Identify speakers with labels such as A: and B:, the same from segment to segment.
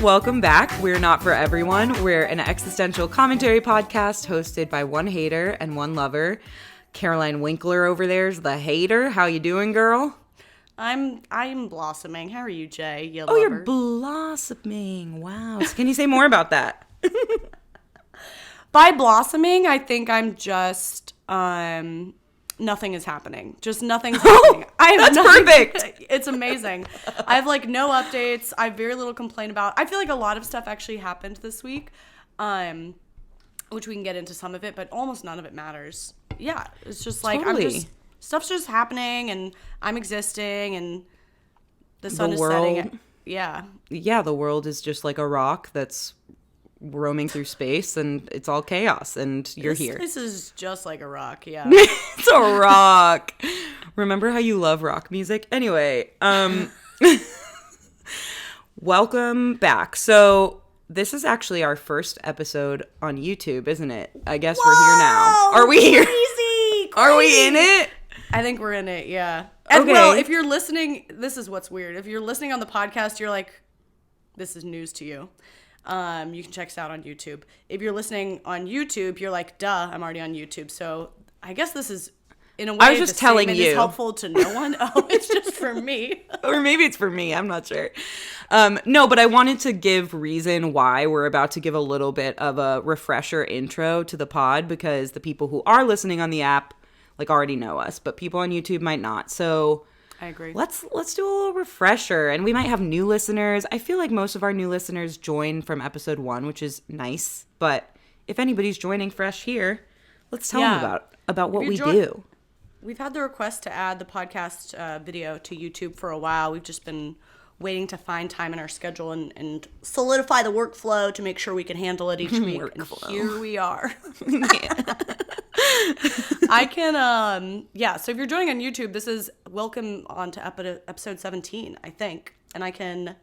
A: welcome back. We're not for everyone. We're an existential commentary podcast hosted by one hater and one lover. Caroline Winkler over there's the hater. How you doing, girl?
B: I'm blossoming. How are you, Jay? You
A: lover? You're blossoming. Wow. So can you say more about that?
B: By blossoming, I think I'm just nothing is happening. Just nothing's happening.
A: That's perfect.
B: It's amazing. I have like no updates. I have very little to complain about. I feel like a lot of stuff actually happened this week, which we can get into some of it, but almost none of it matters. Yeah, it's just like
A: totally.
B: Stuff's just happening, and I'm existing, and the sun is setting. Yeah.
A: Yeah, the world is just like a rock that's roaming through space, and it's all chaos, and you're here.
B: This is just like a rock, yeah.
A: It's a rock. Remember how you love rock music? Anyway, welcome back. So this is actually our first episode on YouTube, isn't it? I guess we're here now. Are we here?
B: Crazy.
A: Are we in it?
B: I think we're in it, yeah. And
A: okay.
B: Well, if you're listening, this is what's weird. If you're listening on the podcast, you're like, this is news to you. You can check us out on YouTube. If you're listening on YouTube, you're like, duh, I'm already on YouTube. So I guess this is, in a way,
A: I was just telling you.
B: It's helpful to no one. Oh, it's just for me.
A: Or maybe it's for me. I'm not sure. No, but I wanted to give reason why we're about to give a little bit of a refresher intro to the pod, because the people who are listening on the app like already know us, but people on YouTube might not. So
B: I agree.
A: Let's do a little refresher, and we might have new listeners. I feel like most of our new listeners join from episode 1, which is nice. But if anybody's joining fresh here, let's tell them about what we do.
B: We've had the request to add the podcast video to YouTube for a while. We've just been waiting to find time in our schedule and solidify the workflow to make sure we can handle it each week. And here we are. I can, so if you're joining on YouTube, this is welcome on to episode 17, I think. And I can,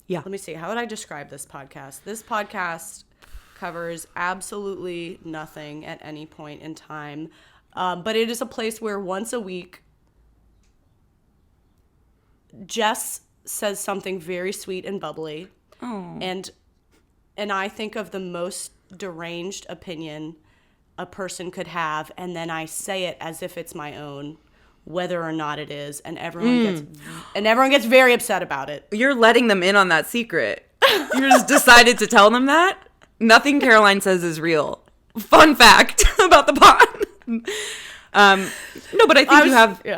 B: let me see, how would I describe this podcast? This podcast covers absolutely nothing at any point in time, but it is a place where once a week, Jess says something very sweet and bubbly, and I think of the most deranged opinion a person could have, and then I say it as if it's my own, whether or not it is, and everyone gets very upset about it.
A: You're letting them in on that secret. You just decided to tell them that? Nothing Caroline says is real. Fun fact about the pod. No, but I think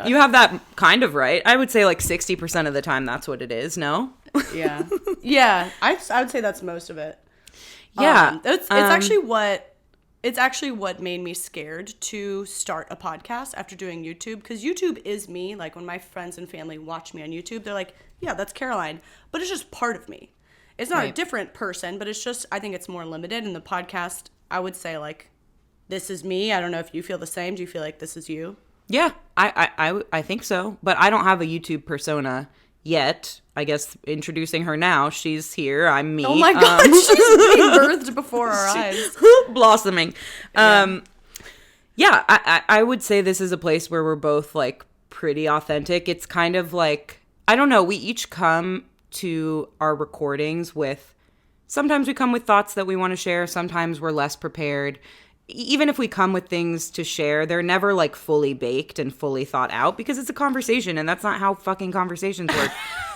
A: you have that kind of right. I would say like 60% of the time that's what it is. No?
B: Yeah. Yeah. I would say that's most of it.
A: Yeah.
B: It's actually what made me scared to start a podcast after doing YouTube, because YouTube is me. Like when my friends and family watch me on YouTube, they're like, yeah, that's Caroline. But it's just part of me. It's not a different person, but it's just, I think it's more limited. In the podcast, I would say like, this is me. I don't know if you feel the same. Do you feel like this is you?
A: Yeah, I think so. But I don't have a YouTube persona yet. I guess introducing her now. She's here. I'm me.
B: Oh my God. She's being birthed before our eyes.
A: Blossoming. I would say this is a place where we're both like pretty authentic. It's kind of like, I don't know. We each come to our recordings with, sometimes we come with thoughts that we want to share. Sometimes we're less prepared. Even if we come with things to share, they're never like fully baked and fully thought out, because it's a conversation, and that's not how fucking conversations work.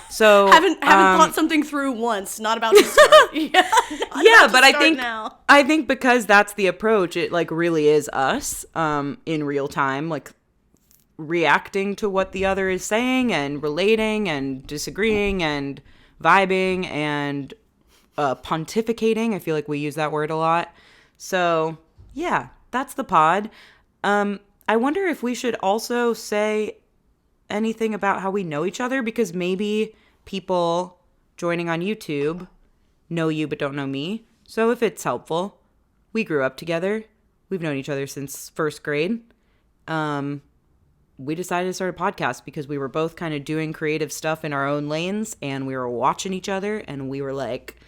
A: So
B: haven't thought something through once. Not about to start.
A: But I think because that's the approach, it like really is us in real time, like reacting to what the other is saying and relating and disagreeing and vibing and pontificating. I feel like we use that word a lot. So yeah, that's the pod. I wonder if we should also say anything about how we know each other, because maybe people joining on YouTube know you but don't know me. So if it's helpful, we grew up together. We've known each other since first grade. We decided to start a podcast because we were both kind of doing creative stuff in our own lanes, and we were watching each other, and we were like,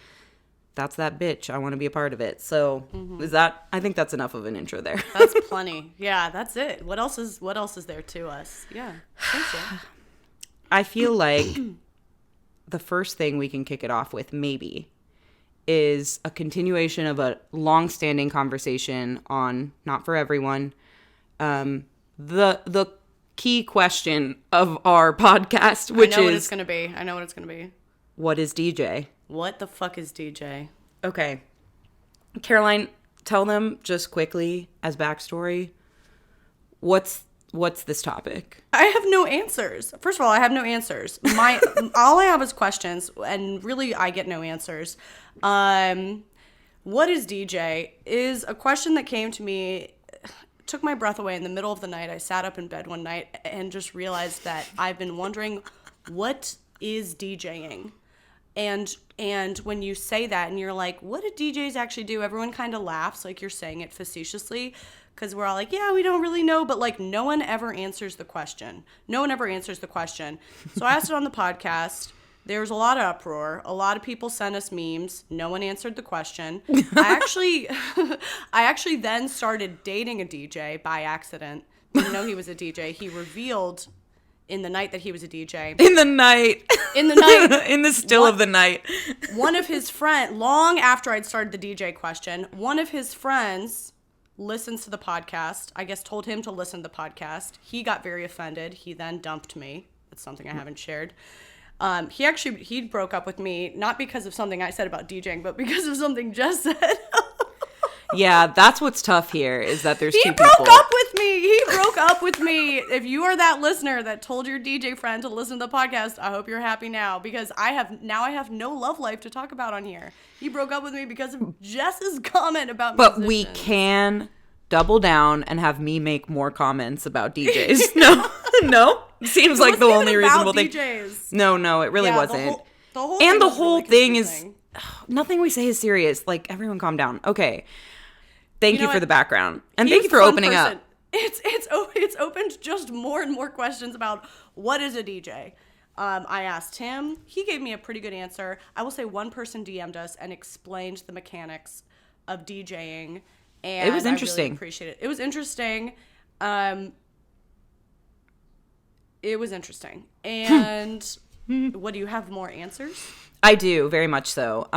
A: that's that bitch. I want to be a part of it. So I think that's enough of an intro there.
B: That's plenty. Yeah, that's it. What else is there to us? Yeah, I think so.
A: I feel like the first thing we can kick it off with maybe is a continuation of a long-standing conversation on Not For Everyone. The key question of our podcast, which is...
B: I know what it's going to be.
A: What is DJ?
B: What the fuck is DJ?
A: Okay. Caroline, tell them just quickly as backstory, what's this topic?
B: I have no answers. First of all, I have no answers. All I have is questions, and really I get no answers. What is DJ is a question that came to me, took my breath away in the middle of the night. I sat up in bed one night and just realized that I've been wondering, what is DJing? And when you say that and you're like, what do DJs actually do? Everyone kind of laughs like you're saying it facetiously, because we're all like, yeah, we don't really know. But like, no one ever answers the question. So I asked it on the podcast. There was a lot of uproar. A lot of people sent us memes. No one answered the question. I actually then started dating a DJ by accident. Didn't know he was a DJ. He revealed in the night that he was a DJ.
A: In the night.
B: In the
A: still of the night.
B: One of his friends, long after I'd started the DJ question, one of his friends listens to the podcast. I guess told him to listen to the podcast. He got very offended. He then dumped me. That's something I haven't shared. He broke up with me, not because of something I said about DJing, but because of something Jess said.
A: Yeah, that's what's tough here, is that there's two people.
B: He broke up with me. If you are that listener that told your DJ friend to listen to the podcast, I hope you're happy now, because I have no love life to talk about on here. He broke up with me because of Jess's comment about musicians.
A: But we can double down and have me make more comments about DJs. No? Seems like the only reasonable thing.
B: DJs.
A: No, it really wasn't. The whole thing is, nothing we say is serious. Like, everyone calm down. Okay. Thank you for the background. And thank you for opening up.
B: It's opened just more and more questions about what is a DJ. I asked him. He gave me a pretty good answer. I will say one person DM'd us and explained the mechanics of DJing. And
A: it was interesting.
B: I really appreciate it. It was interesting. And what, do you have more answers?
A: I do, very much so.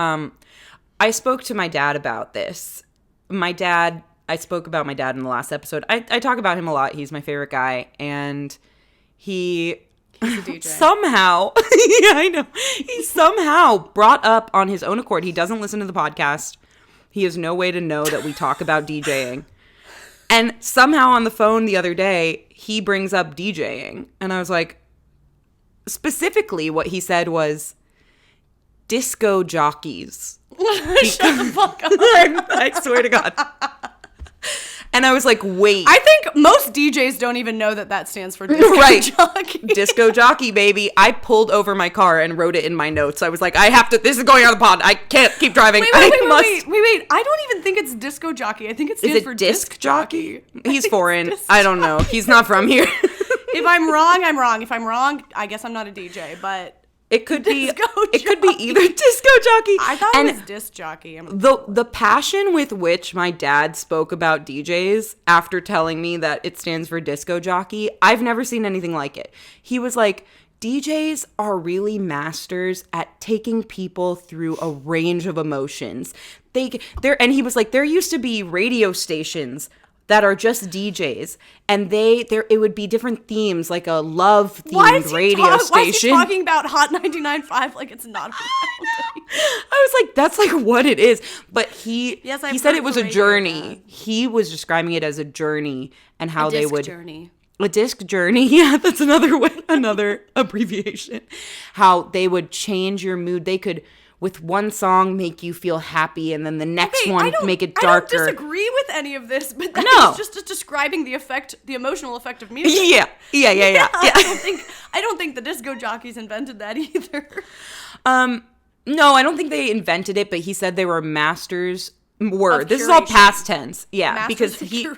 A: I spoke to my dad about this. I spoke about my dad in the last episode. I talk about him a lot. He's my favorite guy. And he's a DJ. Somehow, yeah, I know. He somehow brought up on his own accord. He doesn't listen to the podcast. He has no way to know that we talk about DJing. And somehow on the phone the other day, he brings up DJing. And I was like, specifically what he said was, disco jockeys.
B: Shut the fuck up.
A: I swear to God. And I was like, wait.
B: I think most DJs don't even know that stands for disco jockey.
A: Disco jockey, baby. I pulled over my car and wrote it in my notes. I was like, this is going on the pod. I can't keep driving.
B: Wait. I don't even think it's disco jockey. I think it stands for disc jockey.
A: He's foreign. I don't know. He's not from here.
B: If I'm wrong, I'm wrong. If I'm wrong, I guess I'm not a DJ, but...
A: It could be either disco jockey.
B: I thought it was disc jockey.
A: The passion with which my dad spoke about DJs after telling me that it stands for disco jockey, I've never seen anything like it. He was like, DJs are really masters at taking people through a range of emotions. And he was like, there used to be radio stations that are just DJs, and it would be different themes, like a love-themed radio station. Why is he
B: talking about Hot 99.5 like it's not around?
A: I was like, that's like what it is. But he said it was a journey. He was describing it as a journey, and how they would... A disc journey. Yeah, that's another abbreviation. How they would change your mood. They could... with one song make you feel happy, and then the next one make it darker.
B: I don't disagree with any of this, but that is just describing the emotional effect of music.
A: Yeah.
B: I don't think the disco jockeys invented that either.
A: No, I don't think they invented it, but he said they were masters. This is all past tense. Yeah,
B: masters
A: because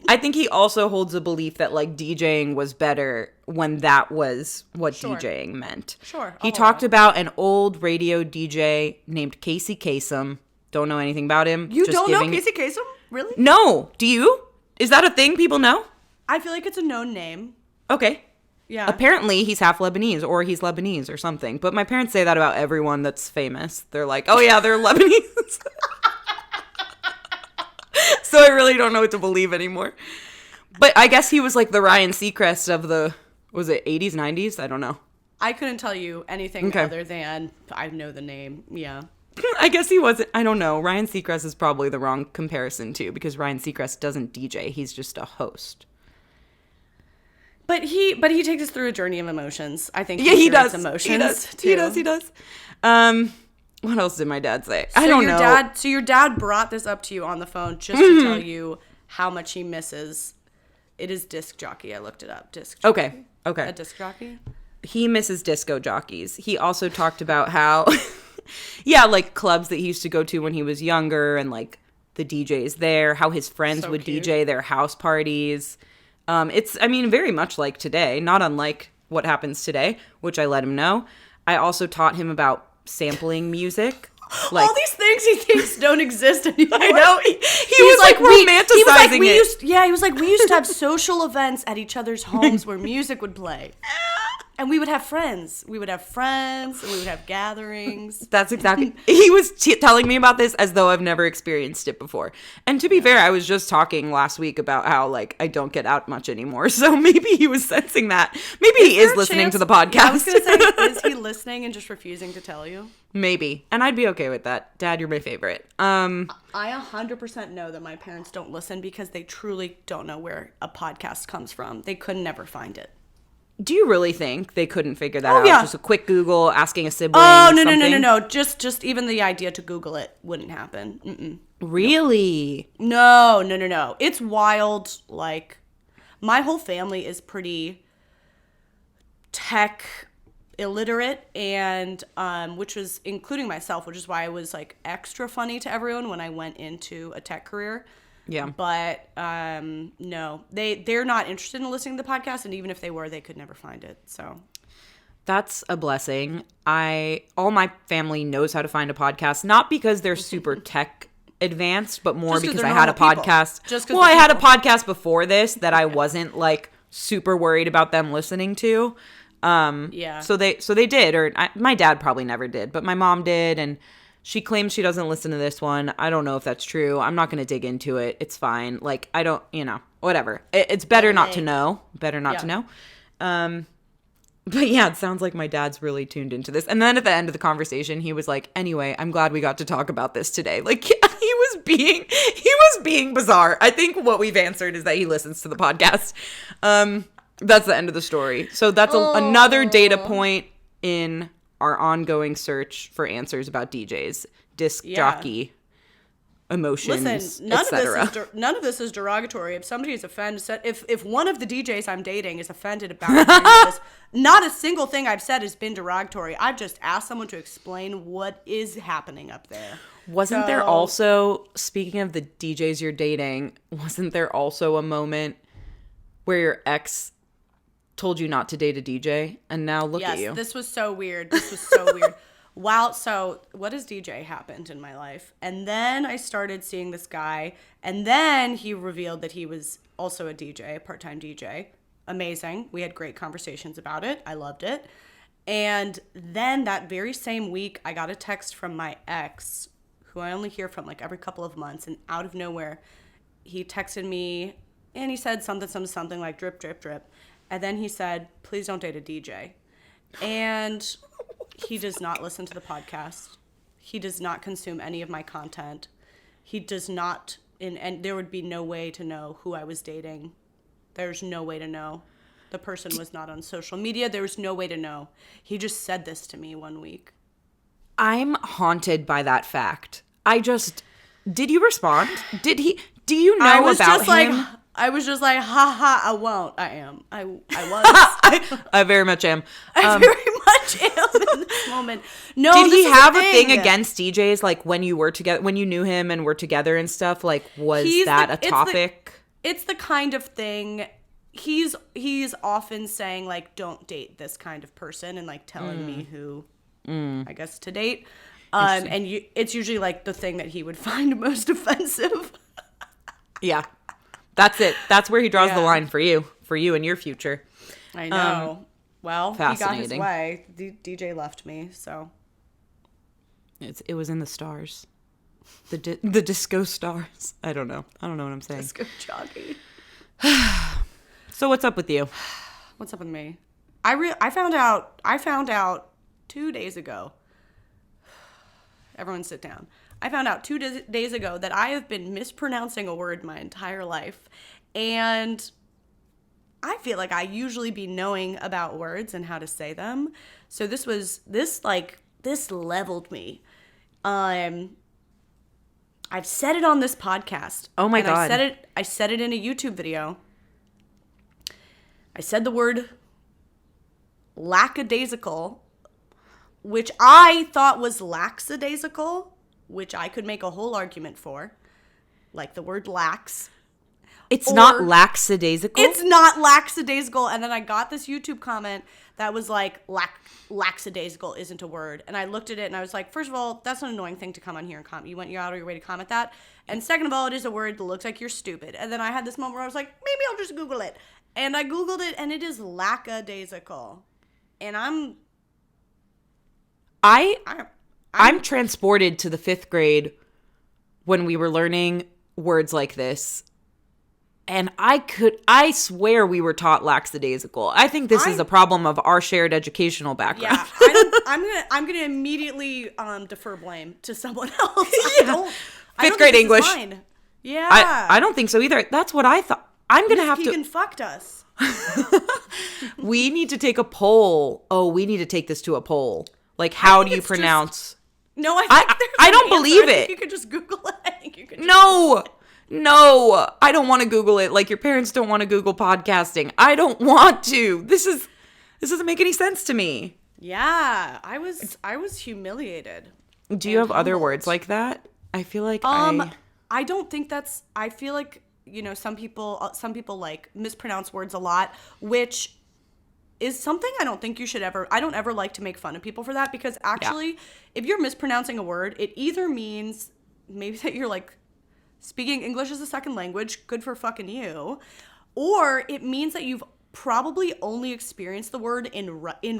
A: I think he also holds a belief that like DJing was better when that was what DJing meant.
B: Sure.
A: He talked about an old radio DJ named Casey Kasem. Don't know anything about him.
B: You don't know Casey Kasem? Really?
A: No. Do you? Is that a thing people know?
B: I feel like it's a known name.
A: Okay.
B: Yeah.
A: Apparently, he's half Lebanese, or he's Lebanese or something. But my parents say that about everyone that's famous. They're like, oh yeah, they're Lebanese. So I really don't know what to believe anymore. But I guess he was like the Ryan Seacrest of the, was it 80s, 90s? I don't know.
B: I couldn't tell you anything other than I know the name. Yeah.
A: I guess he wasn't. I don't know. Ryan Seacrest is probably the wrong comparison too, because Ryan Seacrest doesn't DJ. He's just a host.
B: But he takes us through a journey of emotions. I think
A: he does.
B: Emotions.
A: He does. What else did my dad say? I don't know.
B: So your dad brought this up to you on the phone just to tell you how much he misses. It is disc jockey. I looked it up. Disc jockey.
A: Okay.
B: A disc jockey?
A: He misses disco jockeys. He also talked about how, yeah, like clubs that he used to go to when he was younger and like the DJs there, how his friends would DJ their house parties. It's, I mean, very much like today, not unlike what happens today, which I let him know. I also taught him about sampling music. Like,
B: all these things he thinks don't exist anymore.
A: I know. He was like romanticizing it.
B: He was like, we used to have social events at each other's homes where music would play. And we would have friends. We would have friends, and we would have gatherings.
A: That's exactly. He was telling me about this as though I've never experienced it before. And to be fair, I was just talking last week about how, like, I don't get out much anymore. So maybe he was sensing that. Maybe he is listening to the podcast.
B: Yeah, I was going to say, is he listening and just refusing to tell you?
A: Maybe. And I'd be okay with that. Dad, you're my favorite.
B: I 100% know that my parents don't listen because they truly don't know where a podcast comes from. They could never find it.
A: Do you really think they couldn't figure that out?
B: Yeah.
A: Just a quick Google, asking a sibling.
B: Oh, no. Just even the idea to Google it wouldn't happen. Mm-mm.
A: Really?
B: No. It's wild. Like, my whole family is pretty tech illiterate, and which was including myself, which is why I was like extra funny to everyone when I went into a tech career.
A: Yeah.
B: But no, they're not interested in listening to the podcast, and even if they were, they could never find it. So
A: that's a blessing. All my family knows how to find a podcast, not because they're super tech advanced, but more because I had a podcast. I had a podcast before this that I wasn't like super worried about them listening to.
B: Yeah.
A: So they did, or my dad probably never did, but my mom did, and she claims she doesn't listen to this one. I don't know if that's true. I'm not going to dig into it. It's fine. Like, I don't, whatever. It's better not to know. Better not to know. But yeah, it sounds like my dad's really tuned into this. And then at the end of the conversation, he was like, anyway, I'm glad we got to talk about this today. Like, he was being bizarre. I think what we've answered is that he listens to the podcast. That's the end of the story. So that's another data point in our ongoing search for answers about DJs, disc jockey, emotions,
B: listen, none of this is derogatory. If somebody is offended, if one of the DJs I'm dating is offended about this, not a single thing I've said has been derogatory. I've just asked someone to explain what is happening up there.
A: Wasn't there also, speaking of the DJs you're dating, wasn't there also a moment where your ex told you not to date a DJ, and now look at you?
B: Yes, this was so weird. Wow, so what has DJ happened in my life? And then I started seeing this guy, and then he revealed that he was also a DJ, a part-time DJ. Amazing. We had great conversations about it. I loved it. And then that very same week, I got a text from my ex, who I only hear from like every couple of months, and out of nowhere, he texted me, and he said something like drip, drip, drip. And then he said, please don't date a DJ. And he does not listen to the podcast. He does not consume any of my content. He does not, and there would be no way to know who I was dating. There's no way to know. The person was not on social media. There was no way to know. He just said this to me one week.
A: I'm haunted by that fact. Did you respond? Do you know about him?
B: I was just like, I won't. I am. I was.
A: I very much am.
B: I very much am in this moment. No,
A: did he have a thing against DJs? Like when you were together, when you knew him and were together and stuff? Like, was that a topic?
B: It's the kind of thing. He's often saying like, don't date this kind of person, and like telling me who, I guess, to date. And it's usually like the thing that he would find most offensive.
A: Yeah. That's it. That's where he draws the line for you, for you and your future.
B: I know. Well, he got his
A: fascinating.
B: way. DJ left me, so.
A: It was in the stars. The disco stars. I don't know what I'm saying.
B: Disco jockey.
A: So what's up with you?
B: What's up with me? I found out 2 days ago. Everyone sit down. I found out 2 days ago that I have been mispronouncing a word my entire life. And I feel like I usually be knowing about words and how to say them. So this leveled me. I've said it on this podcast.
A: Oh my God.
B: I said it in a YouTube video. I said the word lackadaisical, which I thought was lackadaisical, which I could make a whole argument for. Like the word lax.
A: It's not lackadaisical?
B: It's not lackadaisical. And then I got this YouTube comment that was like, lackadaisical isn't a word. And I looked at it and I was like, first of all, that's an annoying thing to come on here and comment. You went out of your way to comment that. And second of all, it is a word that looks like you're stupid. And then I had this moment where I was like, maybe I'll just Google it. And I Googled it and it is lackadaisical. And I'm
A: transported to the 5th grade when we were learning words like this. And I swear we were taught lackadaisical. I think this is a problem of our shared educational background.
B: Yeah, I'm gonna immediately defer blame to someone else.
A: Yeah. 5th grade English.
B: Yeah,
A: I don't think so either. That's what I thought. I'm gonna have
B: Keegan fucked us.
A: We need to take a poll. Oh, we need to take this to a poll. Like, how do you pronounce?
B: No, I
A: don't believe it.
B: You could just Google it.
A: No, I don't want to Google it. Like your parents don't want to Google podcasting. I don't want to. This doesn't make any sense to me.
B: Yeah, I was humiliated.
A: Do you have other words like that? I feel like
B: I don't think that's. I feel like some people like mispronounce words a lot, which is something I don't think you should ever. I don't ever like to make fun of people for that because actually, if you're mispronouncing a word, it either means maybe that you're like speaking English as a second language, good for fucking you, or it means that you've probably only experienced the word in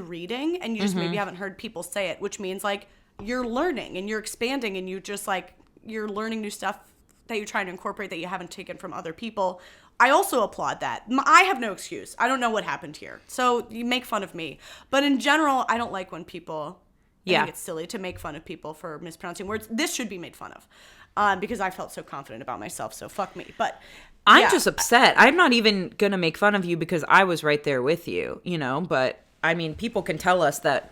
B: reading and you just maybe haven't heard people say it, which means like you're learning and you're expanding and you just like you're learning new stuff that you're trying to incorporate that you haven't taken from other people. I also applaud that. I have no excuse. I don't know what happened here. So you make fun of me. But in general, I don't like when people I think it's silly to make fun of people for mispronouncing words. This should be made fun of. Because I felt so confident about myself, so fuck me. But
A: I'm just upset. I'm not even going to make fun of you because I was right there with you, But, I mean, people can tell us that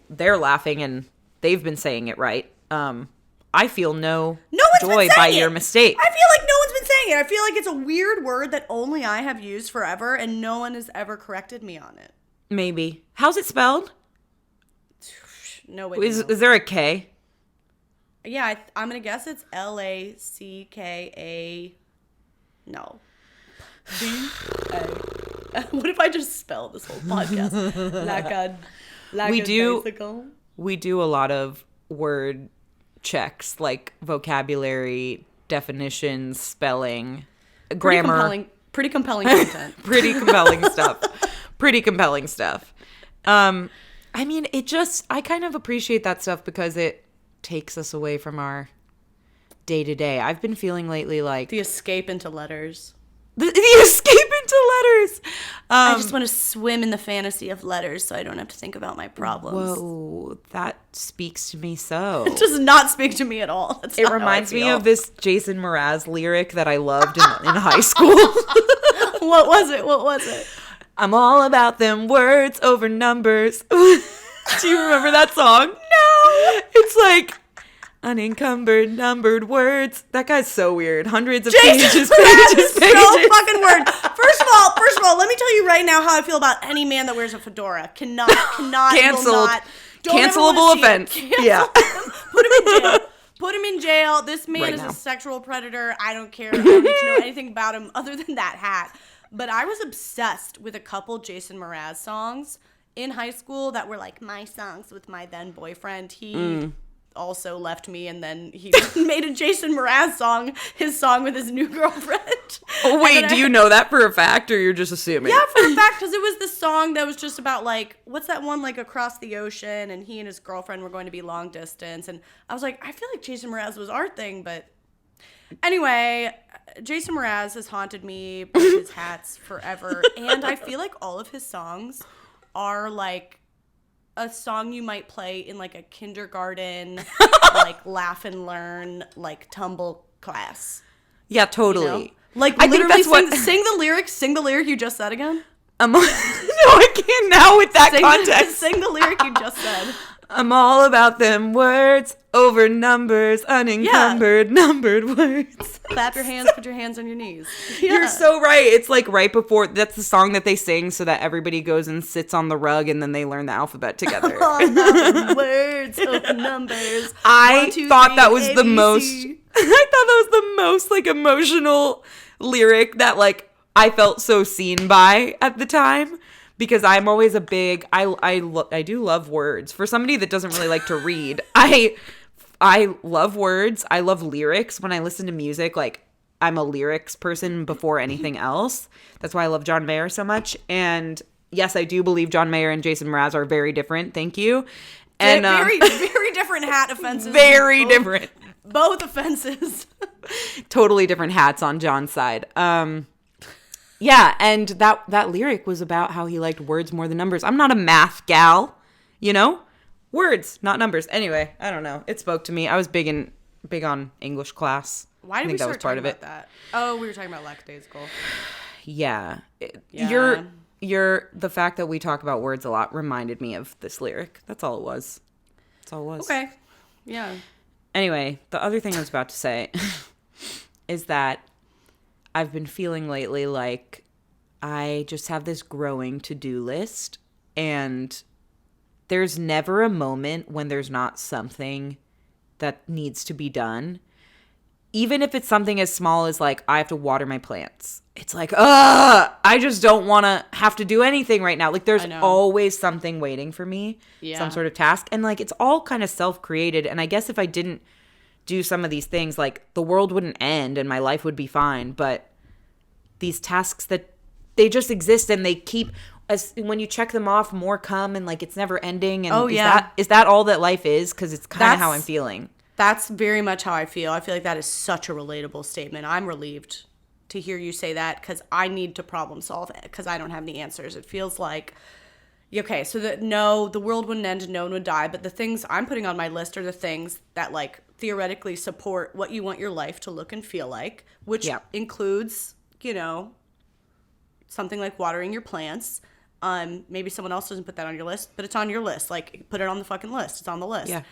A: they're laughing and they've been saying it right. I feel no joy by your mistake.
B: I feel like no one's been saying it. I feel like it's a weird word that only I have used forever and no one has ever corrected me on it.
A: Maybe. How's it spelled?
B: No way.
A: Is there a K?
B: Yeah, I'm going to guess it's Lacka. No. B-A. What if I just spelled this whole podcast?
A: We do a lot of word checks, like vocabulary, definitions, spelling, grammar.
B: Pretty compelling content.
A: Pretty compelling stuff. I mean, I kind of appreciate that stuff because it takes us away from our day-to-day. I've been feeling lately like
B: the escape into letters.
A: The escape into letters.
B: I just want to swim in the fantasy of letters so I don't have to think about my problems.
A: Whoa, that speaks to me so.
B: It does not speak to me at all.
A: It reminds me of this Jason Mraz lyric that I loved in high school.
B: What was it?
A: I'm all about them words over numbers. Do you remember that song? No. It's like unencumbered, numbered words. That guy's so weird. Hundreds of pages.
B: So fucking weird. First of all, let me tell you right now how I feel about any man that wears a fedora. Cannot.
A: Canceled. Cancelable offense. Yeah.
B: Put him in jail. This man is a sexual predator. I don't care. I don't need to know anything about him other than that hat. But I was obsessed with a couple Jason Mraz songs in high school that were like my songs with my then boyfriend. also left me, and then he made a Jason Mraz song, his song with his new girlfriend.
A: Oh, wait, do you know that for a fact, or you're just assuming?
B: Yeah, for a fact, because it was this song that was just about, like, what's that one, like, across the ocean, and he and his girlfriend were going to be long distance, and I was like, I feel like Jason Mraz was our thing, but anyway, Jason Mraz has haunted me with his hats forever, and I feel like all of his songs are, like, a song you might play in, like, a kindergarten, like, laugh and learn, like, tumble class.
A: Yeah, totally.
B: You know? Like,
A: I
B: literally
A: think that's
B: sing the lyric you just said again.
A: No, I can't now with that context.
B: Sing the lyric you just said.
A: I'm all about them words over numbers, unencumbered, numbered words.
B: Clap your hands, put your hands on your knees. Yeah.
A: You're so right. It's like right before, that's the song that they sing so that everybody goes and sits on the rug and then they learn the alphabet together.
B: Words over numbers.
A: I thought that was the most like emotional lyric that like I felt so seen by at the time. Because I'm always a big, I do love words. For somebody that doesn't really like to read, I love words. I love lyrics. When I listen to music, like, I'm a lyrics person before anything else. That's why I love John Mayer so much. And yes, I do believe John Mayer and Jason Mraz are very different. Thank you. And
B: very, very different hat offenses.
A: Very different.
B: Both offenses.
A: Totally different hats on John's side. Yeah, and that lyric was about how he liked words more than numbers. I'm not a math gal, you know? Words, not numbers. Anyway, I don't know. It spoke to me. I was big on English class.
B: Why did we start talking about that? Oh, we were talking about lackadaisical.
A: Yeah. You're the fact that we talk about words a lot reminded me of this lyric. That's all it was. That's all it was.
B: Okay. Yeah.
A: Anyway, the other thing I was about to say is that I've been feeling lately like I just have this growing to-do list, and there's never a moment when there's not something that needs to be done. Even if it's something as small as like I have to water my plants. It's like, I just don't want to have to do anything right now. Like there's always something waiting for me, some sort of task. And like it's all kind of self-created. And I guess if I didn't do some of these things, like the world wouldn't end and my life would be fine. But these tasks that they just exist and they keep, as when you check them off, more come, and like it's never ending. And is that all that life is? Because it's kind of how I'm feeling.
B: That's very much how I feel. I feel like that is such a relatable statement. I'm relieved to hear you say that because I need to problem solve it because I don't have the answers. It feels like, okay, so that the world wouldn't end and no one would die, but the things I'm putting on my list are the things that like theoretically support what you want your life to look and feel like, which includes, you know, something like watering your plants. Maybe someone else doesn't put that on your list, but it's on your list. Like, put it on the fucking list. It's on the list.
A: Yeah.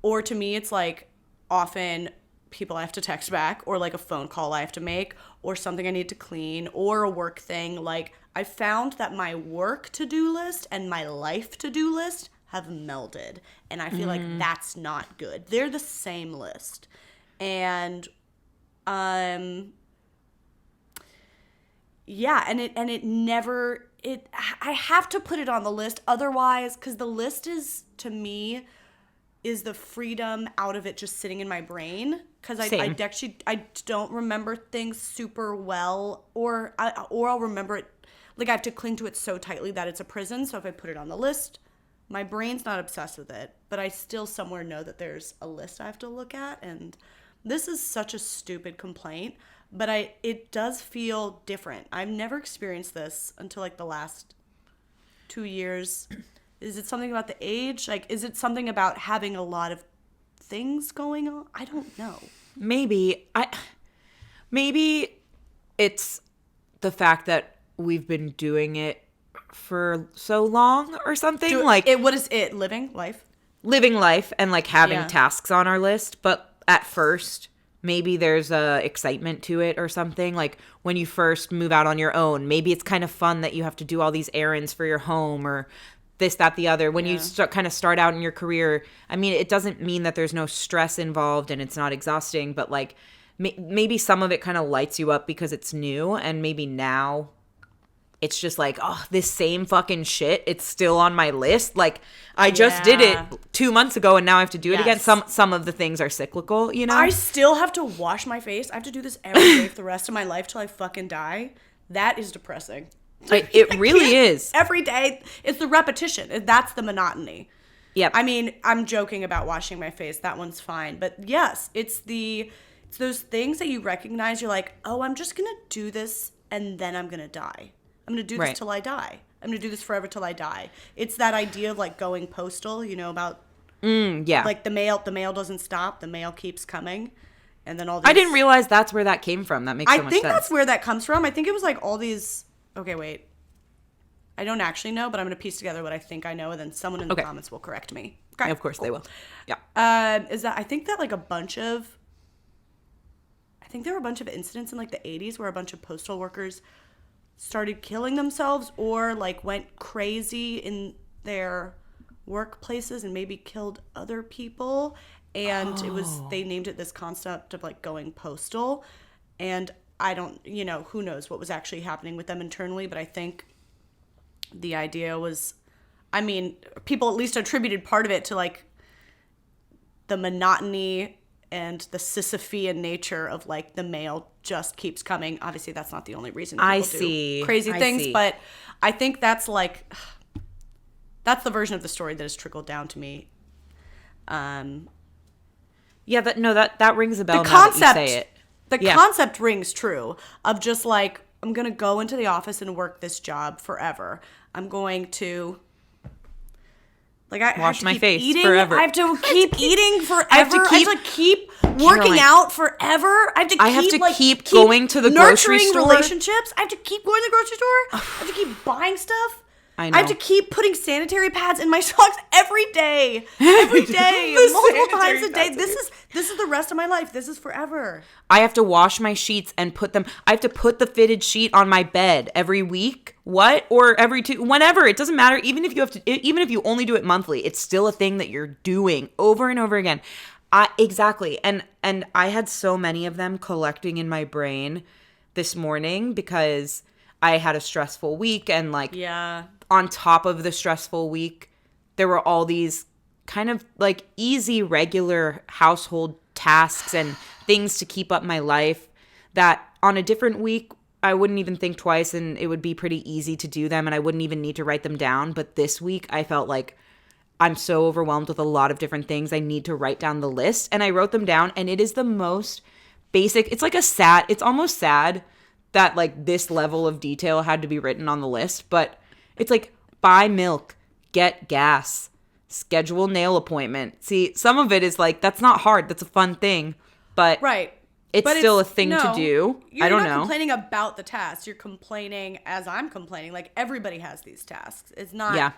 B: Or to me, it's like often people I have to text back, or like a phone call I have to make, or something I need to clean, or a work thing. Like, I found that my work to-do list and my life to-do list have melded. And I feel like that's not good. They're the same list. And, yeah, and it never, I have to put it on the list otherwise, because the list is, to me, is the freedom out of it just sitting in my brain, because I don't remember things super well, or I'll remember it, like I have to cling to it so tightly that it's a prison. So if I put it on the list, my brain's not obsessed with it, but I still somewhere know that there's a list I have to look at. And this is such a stupid complaint, but it does feel different. I've never experienced this until like the last 2 years. Is it something about the age? Like, is it something about having a lot of things going on? I don't know. Maybe
A: it's the fact that we've been doing it for so long or something.
B: What is it? Living life
A: and like having tasks on our list. But at first, maybe there's a excitement to it or something. Like when you first move out on your own, maybe it's kind of fun that you have to do all these errands for your home or this, that, the other. When you kind of start out in your career, I mean, it doesn't mean that there's no stress involved and it's not exhausting, but like maybe some of it kind of lights you up because it's new, and maybe now it's just like, oh, this same fucking shit, it's still on my list. Like, I just did it 2 months ago and now I have to do it again. Some of the things are cyclical, you know?
B: I still have to wash my face. I have to do this every day for the rest of my life till I fucking die. That is depressing.
A: It really is.
B: Every day. It's the repetition. That's the monotony.
A: Yep.
B: I mean, I'm joking about washing my face. That one's fine. But yes, it's those things that you recognize. You're like, oh, I'm just going to do this and then I'm going to die. I'm going to do this till I die. I'm going to do this forever till I die. It's that idea of like going postal, you know, about like the mail doesn't stop. The mail keeps coming. And then all these...
A: I didn't realize that's where that came from. That makes so much sense.
B: I think that's where that comes from. I think it was like all these... Okay, wait. I don't actually know, but I'm going to piece together what I think I know, and then someone in the comments will correct me. Okay,
A: of course they will. Yeah.
B: Is that... I think that like a bunch of... I think there were a bunch of incidents in like the 80s where a bunch of postal workers started killing themselves or like went crazy in their workplaces and maybe killed other people. And it was, they named it this concept of like going postal. And I don't, you know, who knows what was actually happening with them internally, but I think the idea was, I mean, people at least attributed part of it to like the monotony and the Sisyphean nature of like the mail just keeps coming. Obviously, that's not the only reason people do crazy things, but I think that's like, that's the version of the story that has trickled down to me.
A: Yeah, that rings a bell now that you say it.
B: The concept rings true of just like, I'm going to go into the office and work this job forever. I'm going to... Like I
A: wash my face
B: eating.
A: forever.
B: I have to keep eating forever. I have to keep working out forever. I have to keep
A: going to the grocery store.
B: Nurturing relationships. I have to keep going to the grocery store. I have to keep buying stuff.
A: I know.
B: I have to keep putting sanitary pads in my socks every day. Every day. Multiple times a day. This is the rest of my life. This is forever.
A: I have to wash my sheets and I have to put the fitted sheet on my bed every week. What? Or every two, whenever. It doesn't matter. Even if you only do it monthly, it's still a thing that you're doing over and over again. Exactly. And I had so many of them collecting in my brain this morning because I had a stressful week and like, on top of the stressful week, there were all these kind of like easy, regular household tasks and things to keep up my life that on a different week, I wouldn't even think twice and it would be pretty easy to do them and I wouldn't even need to write them down. But this week, I felt like I'm so overwhelmed with a lot of different things. I need to write down the list. And I wrote them down and it is the most basic. It's like it's almost sad that like this level of detail had to be written on the list, but it's like buy milk, get gas, schedule nail appointment. See, some of it is like, that's not hard. That's a fun thing, but it's still a thing to do. I don't know. You're
B: not complaining about the tasks. You're complaining as I'm complaining. Like everybody has these tasks. It's not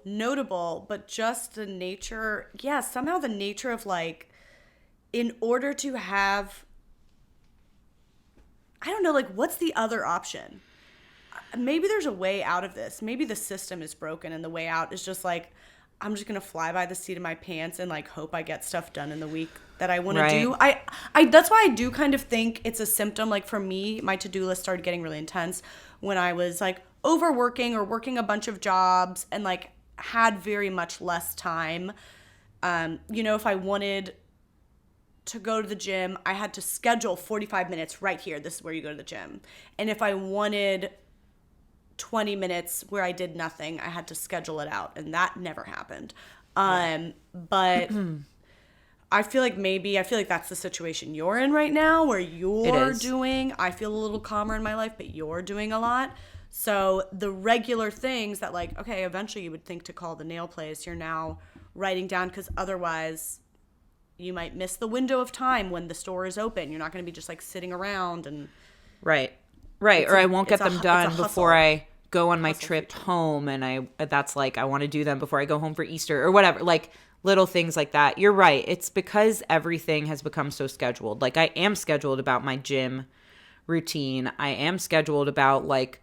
B: notable, but just the nature. Yeah, somehow the nature of like, in order to have, I don't know, like what's the other option? Maybe there's a way out of this. Maybe the system is broken and the way out is just like, I'm just going to fly by the seat of my pants and like hope I get stuff done in the week that I want to do. That's why I do kind of think it's a symptom. Like for me, my to-do list started getting really intense when I was like overworking or working a bunch of jobs and like had very much less time. You know, if I wanted to go to the gym, I had to schedule 45 minutes right here. This is where you go to the gym. And if I wanted 20 minutes where I did nothing, I had to schedule it out, and that never happened. But I feel like that's the situation you're in right now, where you're doing, I feel a little calmer in my life, but you're doing a lot. So the regular things that like, okay, eventually you would think to call the nail place, you're now writing down, because otherwise you might miss the window of time when the store is open. You're not going to be just like sitting around and
A: Right. Or I won't get them done before I go on my trip home, and that's like I want to do them before I go home for Easter or whatever, like little things like that. You're right. It's because everything has become so scheduled. Like I am scheduled about my gym routine. I am scheduled about like,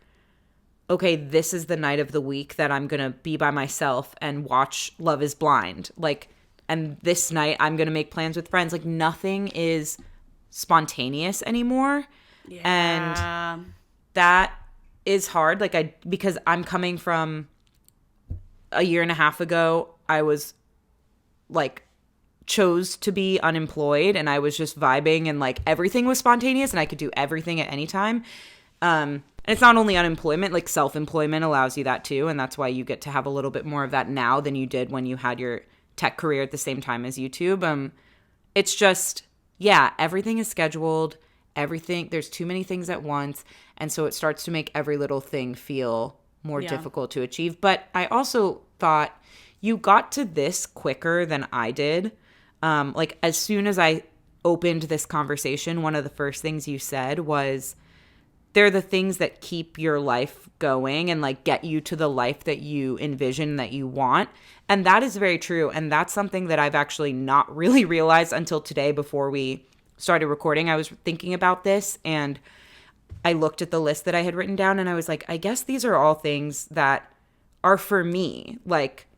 A: okay, this is the night of the week that I'm going to be by myself and watch Love is Blind. Like, and this night I'm going to make plans with friends. Like nothing is spontaneous anymore. Yeah. And that is hard. Like because I'm coming from a year and a half ago, I was like chose to be unemployed and I was just vibing and like everything was spontaneous and I could do everything at any time. And it's not only unemployment, like self-employment allows you that too. And that's why you get to have a little bit more of that now than you did when you had your tech career at the same time as YouTube. It's just, yeah, everything is scheduled. Everything, there's too many things at once. And so it starts to make every little thing feel more difficult to achieve. But I also thought you got to this quicker than I did. Like as soon as I opened this conversation, one of the first things you said was, they're the things that keep your life going and like get you to the life that you envision, that you want. And that is very true. And that's something that I've actually not really realized until today before we started recording. I was thinking about this and I looked at the list that I had written down and I was like, I guess these are all things that are for me, like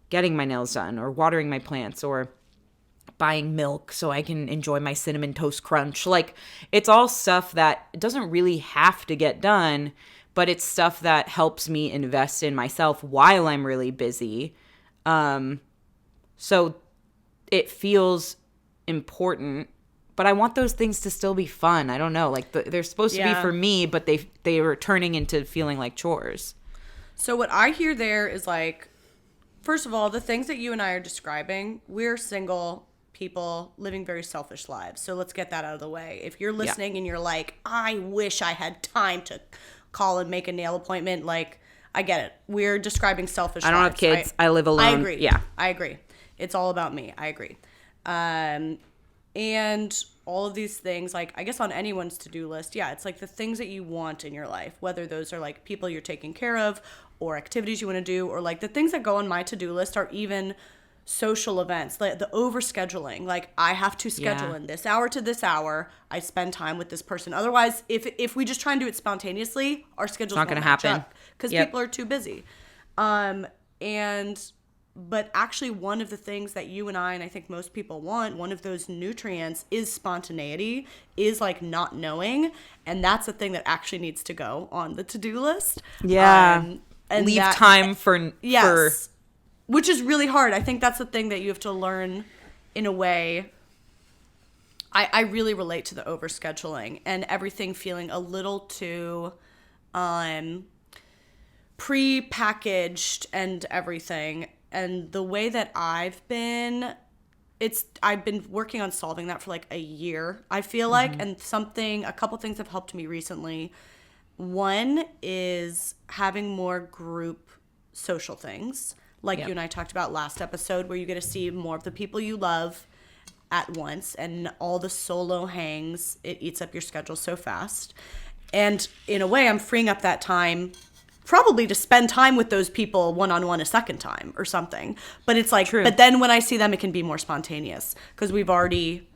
A: getting my nails done or watering my plants or buying milk so I can enjoy my cinnamon toast crunch. Like it's all stuff that doesn't really have to get done, but it's stuff that helps me invest in myself while I'm really busy. So it feels important, but I want those things to still be fun. I don't know. Like they're supposed to be for me, but they were turning into feeling like chores.
B: So what I hear there is like, first of all, the things that you and I are describing, we're single people living very selfish lives. So let's get that out of the way. If you're listening and you're like, I wish I had time to call and make a nail appointment, like, I get it. We're describing selfish lives.
A: I don't have kids. I live alone.
B: I agree.
A: Yeah.
B: I agree. It's all about me. I agree. And all of these things, like, I guess on anyone's to-do list, it's like the things that you want in your life, whether those are like people you're taking care of or activities you want to do, or like the things that go on my to-do list are even social events, like the overscheduling. Like I have to schedule in this hour to this hour. I spend time with this person. Otherwise, if we just try and do it spontaneously, our schedule's not going to happen because people are too busy. But actually one of the things that you and I think most people want, one of those nutrients is spontaneity, is like not knowing. And that's the thing that actually needs to go on the to-do list.
A: Yeah. And leave time for
B: which is really hard. I think that's the thing that you have to learn in a way. I really relate to the overscheduling and everything feeling a little too pre-packaged and everything. And the way that I've been working on solving that for like a year, I feel like. And a couple things have helped me recently. One is having more group social things. Like you and I talked about last episode, where you get to see more of the people you love at once, and all the solo hangs, it eats up your schedule so fast. And in a way, I'm freeing up that time probably to spend time with those people one-on-one a second time or something. But it's like, but then when I see them, it can be more spontaneous because we've already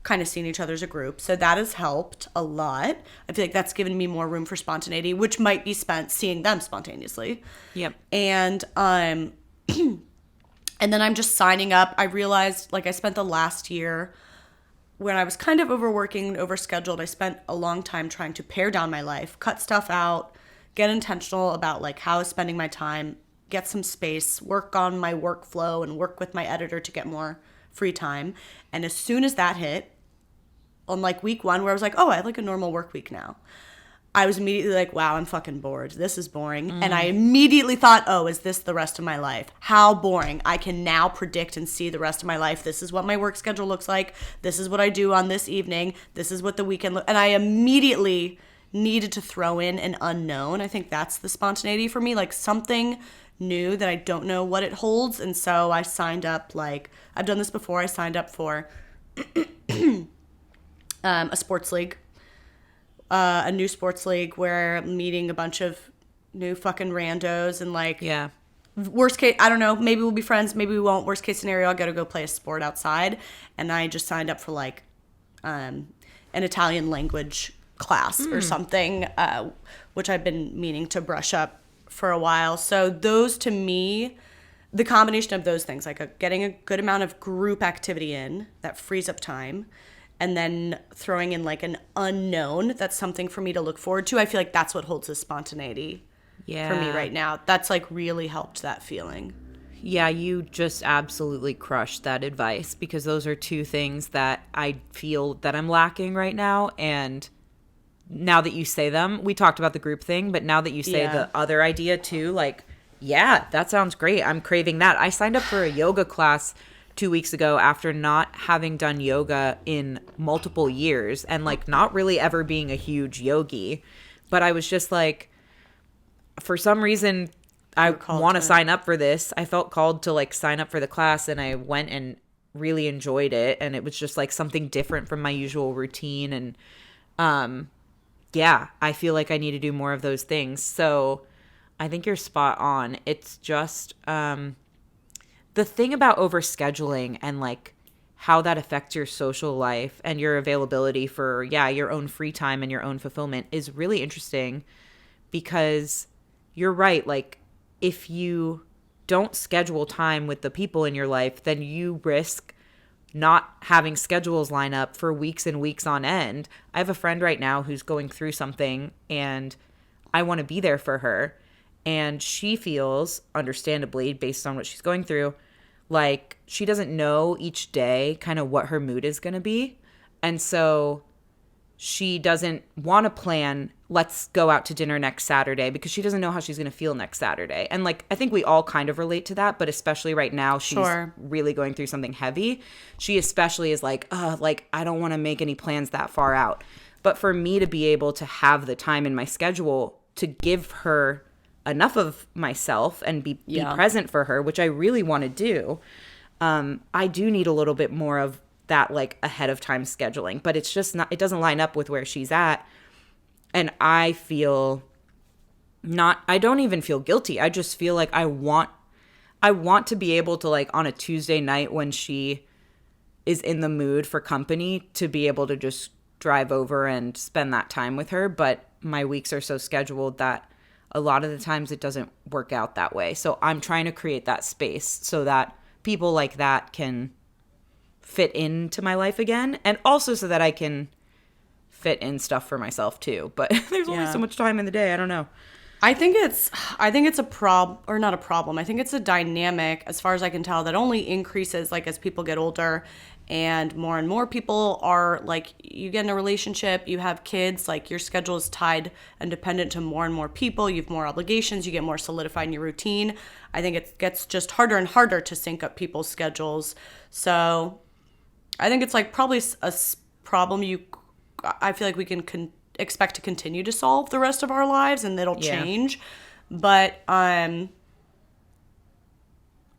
B: kind of seen each other as a group. So that has helped a lot. I feel like that's given me more room for spontaneity, which might be spent seeing them spontaneously.
A: Yep.
B: And and then I'm just signing up. I realized, like, I spent the last year when I was kind of overworking and overscheduled. I spent a long time trying to pare down my life, cut stuff out, get intentional about, like, how I was spending my time, get some space, work on my workflow, and work with my editor to get more free time. And as soon as that hit, on, like, week one, where I was like, oh, I have, like, a normal work week now, I was immediately like, wow, I'm fucking bored. This is boring. And I immediately thought, oh, is this the rest of my life? How boring. I can now predict and see the rest of my life. This is what my work schedule looks like. This is what I do on this evening. This is what the weekend and I immediately needed to throw in an unknown. I think that's the spontaneity for me, like something new that I don't know what it holds. And so I signed up, like, I've done this before. I signed up for a sports league. A new sports league where I'm meeting a bunch of new fucking randos and, like, worst case, I don't know, maybe we'll be friends, maybe we won't. Worst case scenario, I'll gotta go play a sport outside. And I just signed up for, like, an Italian language class or something, which I've been meaning to brush up for a while. So those, to me, the combination of those things, like getting a good amount of group activity in that frees up time, and then throwing in like an unknown, that's something for me to look forward to. I feel like that's what holds the spontaneity for me right now. That's like really helped that feeling.
A: Yeah, you just absolutely crushed that advice, because those are two things that I feel that I'm lacking right now. And now that you say them, we talked about the group thing, but now that you say the other idea too, like, yeah, that sounds great. I'm craving that. I signed up for a yoga class 2 weeks ago after not having done yoga in multiple years and like not really ever being a huge yogi. But I was just like, for some reason, I want to sign up for this. I felt called to like sign up for the class, and I went and really enjoyed it. And it was just like something different from my usual routine. And yeah, I feel like I need to do more of those things. So I think you're spot on. It's just the thing about overscheduling and like how that affects your social life and your availability for, your own free time and your own fulfillment is really interesting, because you're right. Like, if you don't schedule time with the people in your life, then you risk not having schedules line up for weeks and weeks on end. I have a friend right now who's going through something, and I want to be there for her. And she feels, understandably, based on what she's going through, like she doesn't know each day kind of what her mood is going to be. And so she doesn't want to plan, let's go out to dinner next Saturday, because she doesn't know how she's going to feel next Saturday. And like, I think we all kind of relate to that, but especially right now, she's really going through something heavy. She especially is like, I don't want to make any plans that far out. But for me to be able to have the time in my schedule to give her enough of myself and be present for her, which I really want to do, I do need a little bit more of that like ahead of time scheduling, but it's just not, it doesn't line up with where she's at. And I don't even feel guilty. I just feel like I want to be able to, like, on a Tuesday night when she is in the mood for company, to be able to just drive over and spend that time with her. But my weeks are so scheduled that a lot of the times it doesn't work out that way. So I'm trying to create that space so that people like that can fit into my life again, and also so that I can fit in stuff for myself too. But there's only so much time in the day. I don't know.
B: I think it's a problem, or not a problem. I think it's a dynamic, as far as I can tell, that only increases like as people get older and more people are like, you get in a relationship, you have kids, like your schedule is tied and dependent to more and more people. You have more obligations, you get more solidified in your routine. I think it gets just harder and harder to sync up people's schedules. So I think it's like probably a problem I feel like we can expect to continue to solve the rest of our lives, and it'll change. But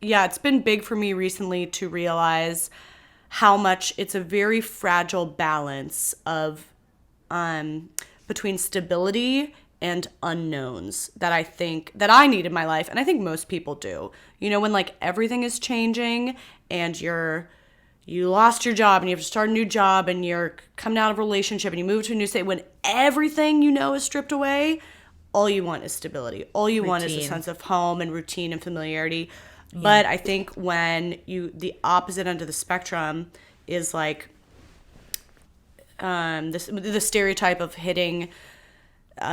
B: it's been big for me recently to realize how much it's a very fragile balance of between stability and unknowns that I think that I need in my life, and I think most people do. You know, when like everything is changing and you lost your job and you have to start a new job, and you're coming out of a relationship and you move to a new state, when everything you know is stripped away, all you want is stability. All you want is a sense of home and routine and familiarity. Yeah. But I think when the opposite end of the spectrum is like the stereotype of hitting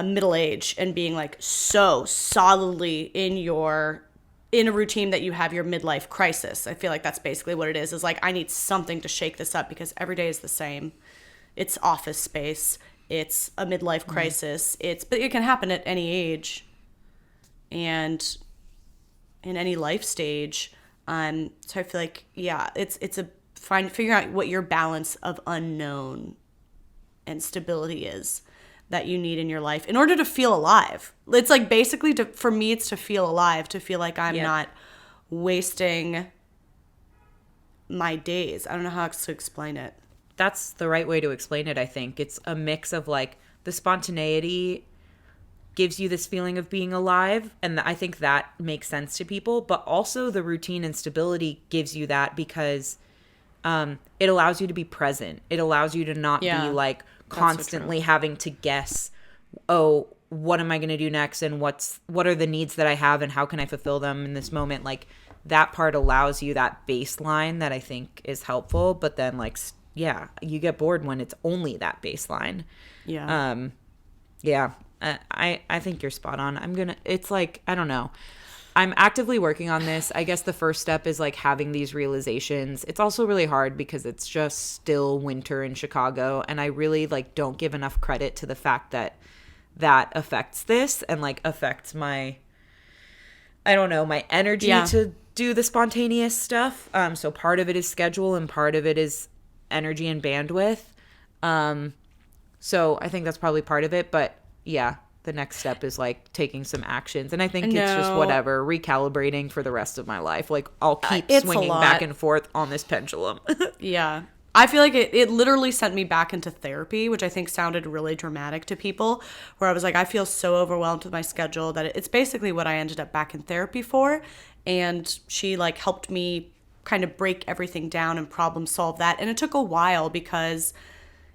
B: middle age and being like so solidly in a routine that you have your midlife crisis. I feel like that's basically what it is like, I need something to shake this up because every day is the same. It's office space. It's a midlife crisis. But it can happen at any age and in any life stage. So I feel like, it's figuring out what your balance of unknown and stability is that you need in your life in order to feel alive. It's like basically for me, it's to feel alive, to feel like I'm not wasting my days. I don't know how else to explain it.
A: That's the right way to explain it, I think. It's a mix of like the spontaneity gives you this feeling of being alive, and I think that makes sense to people, but also the routine and stability gives you that because it allows you to be present. It allows you to not be like constantly having to guess, what am I going to do next, and what are the needs that I have, and how can I fulfill them in this moment. Like that part allows you that baseline that I think is helpful, but then like yeah, you get bored when it's only that baseline.
B: Yeah.
A: Yeah, I think you're spot on. It's like, I don't know. I'm actively working on this. I guess the first step is like having these realizations. It's also really hard because it's just still winter in Chicago. And I really like don't give enough credit to the fact that affects this and like affects my, I don't know, my energy to do the spontaneous stuff. So part of it is schedule and part of it is energy and bandwidth. So I think that's probably part of it. But yeah, the next step is like taking some actions. And I think it's just whatever, recalibrating for the rest of my life. Like I'll keep swinging back and forth on this pendulum.
B: Yeah. I feel like it literally sent me back into therapy, which I think sounded really dramatic to people, where I was like, I feel so overwhelmed with my schedule that it's basically what I ended up back in therapy for. And she like helped me kind of break everything down and problem solve that. And it took a while because,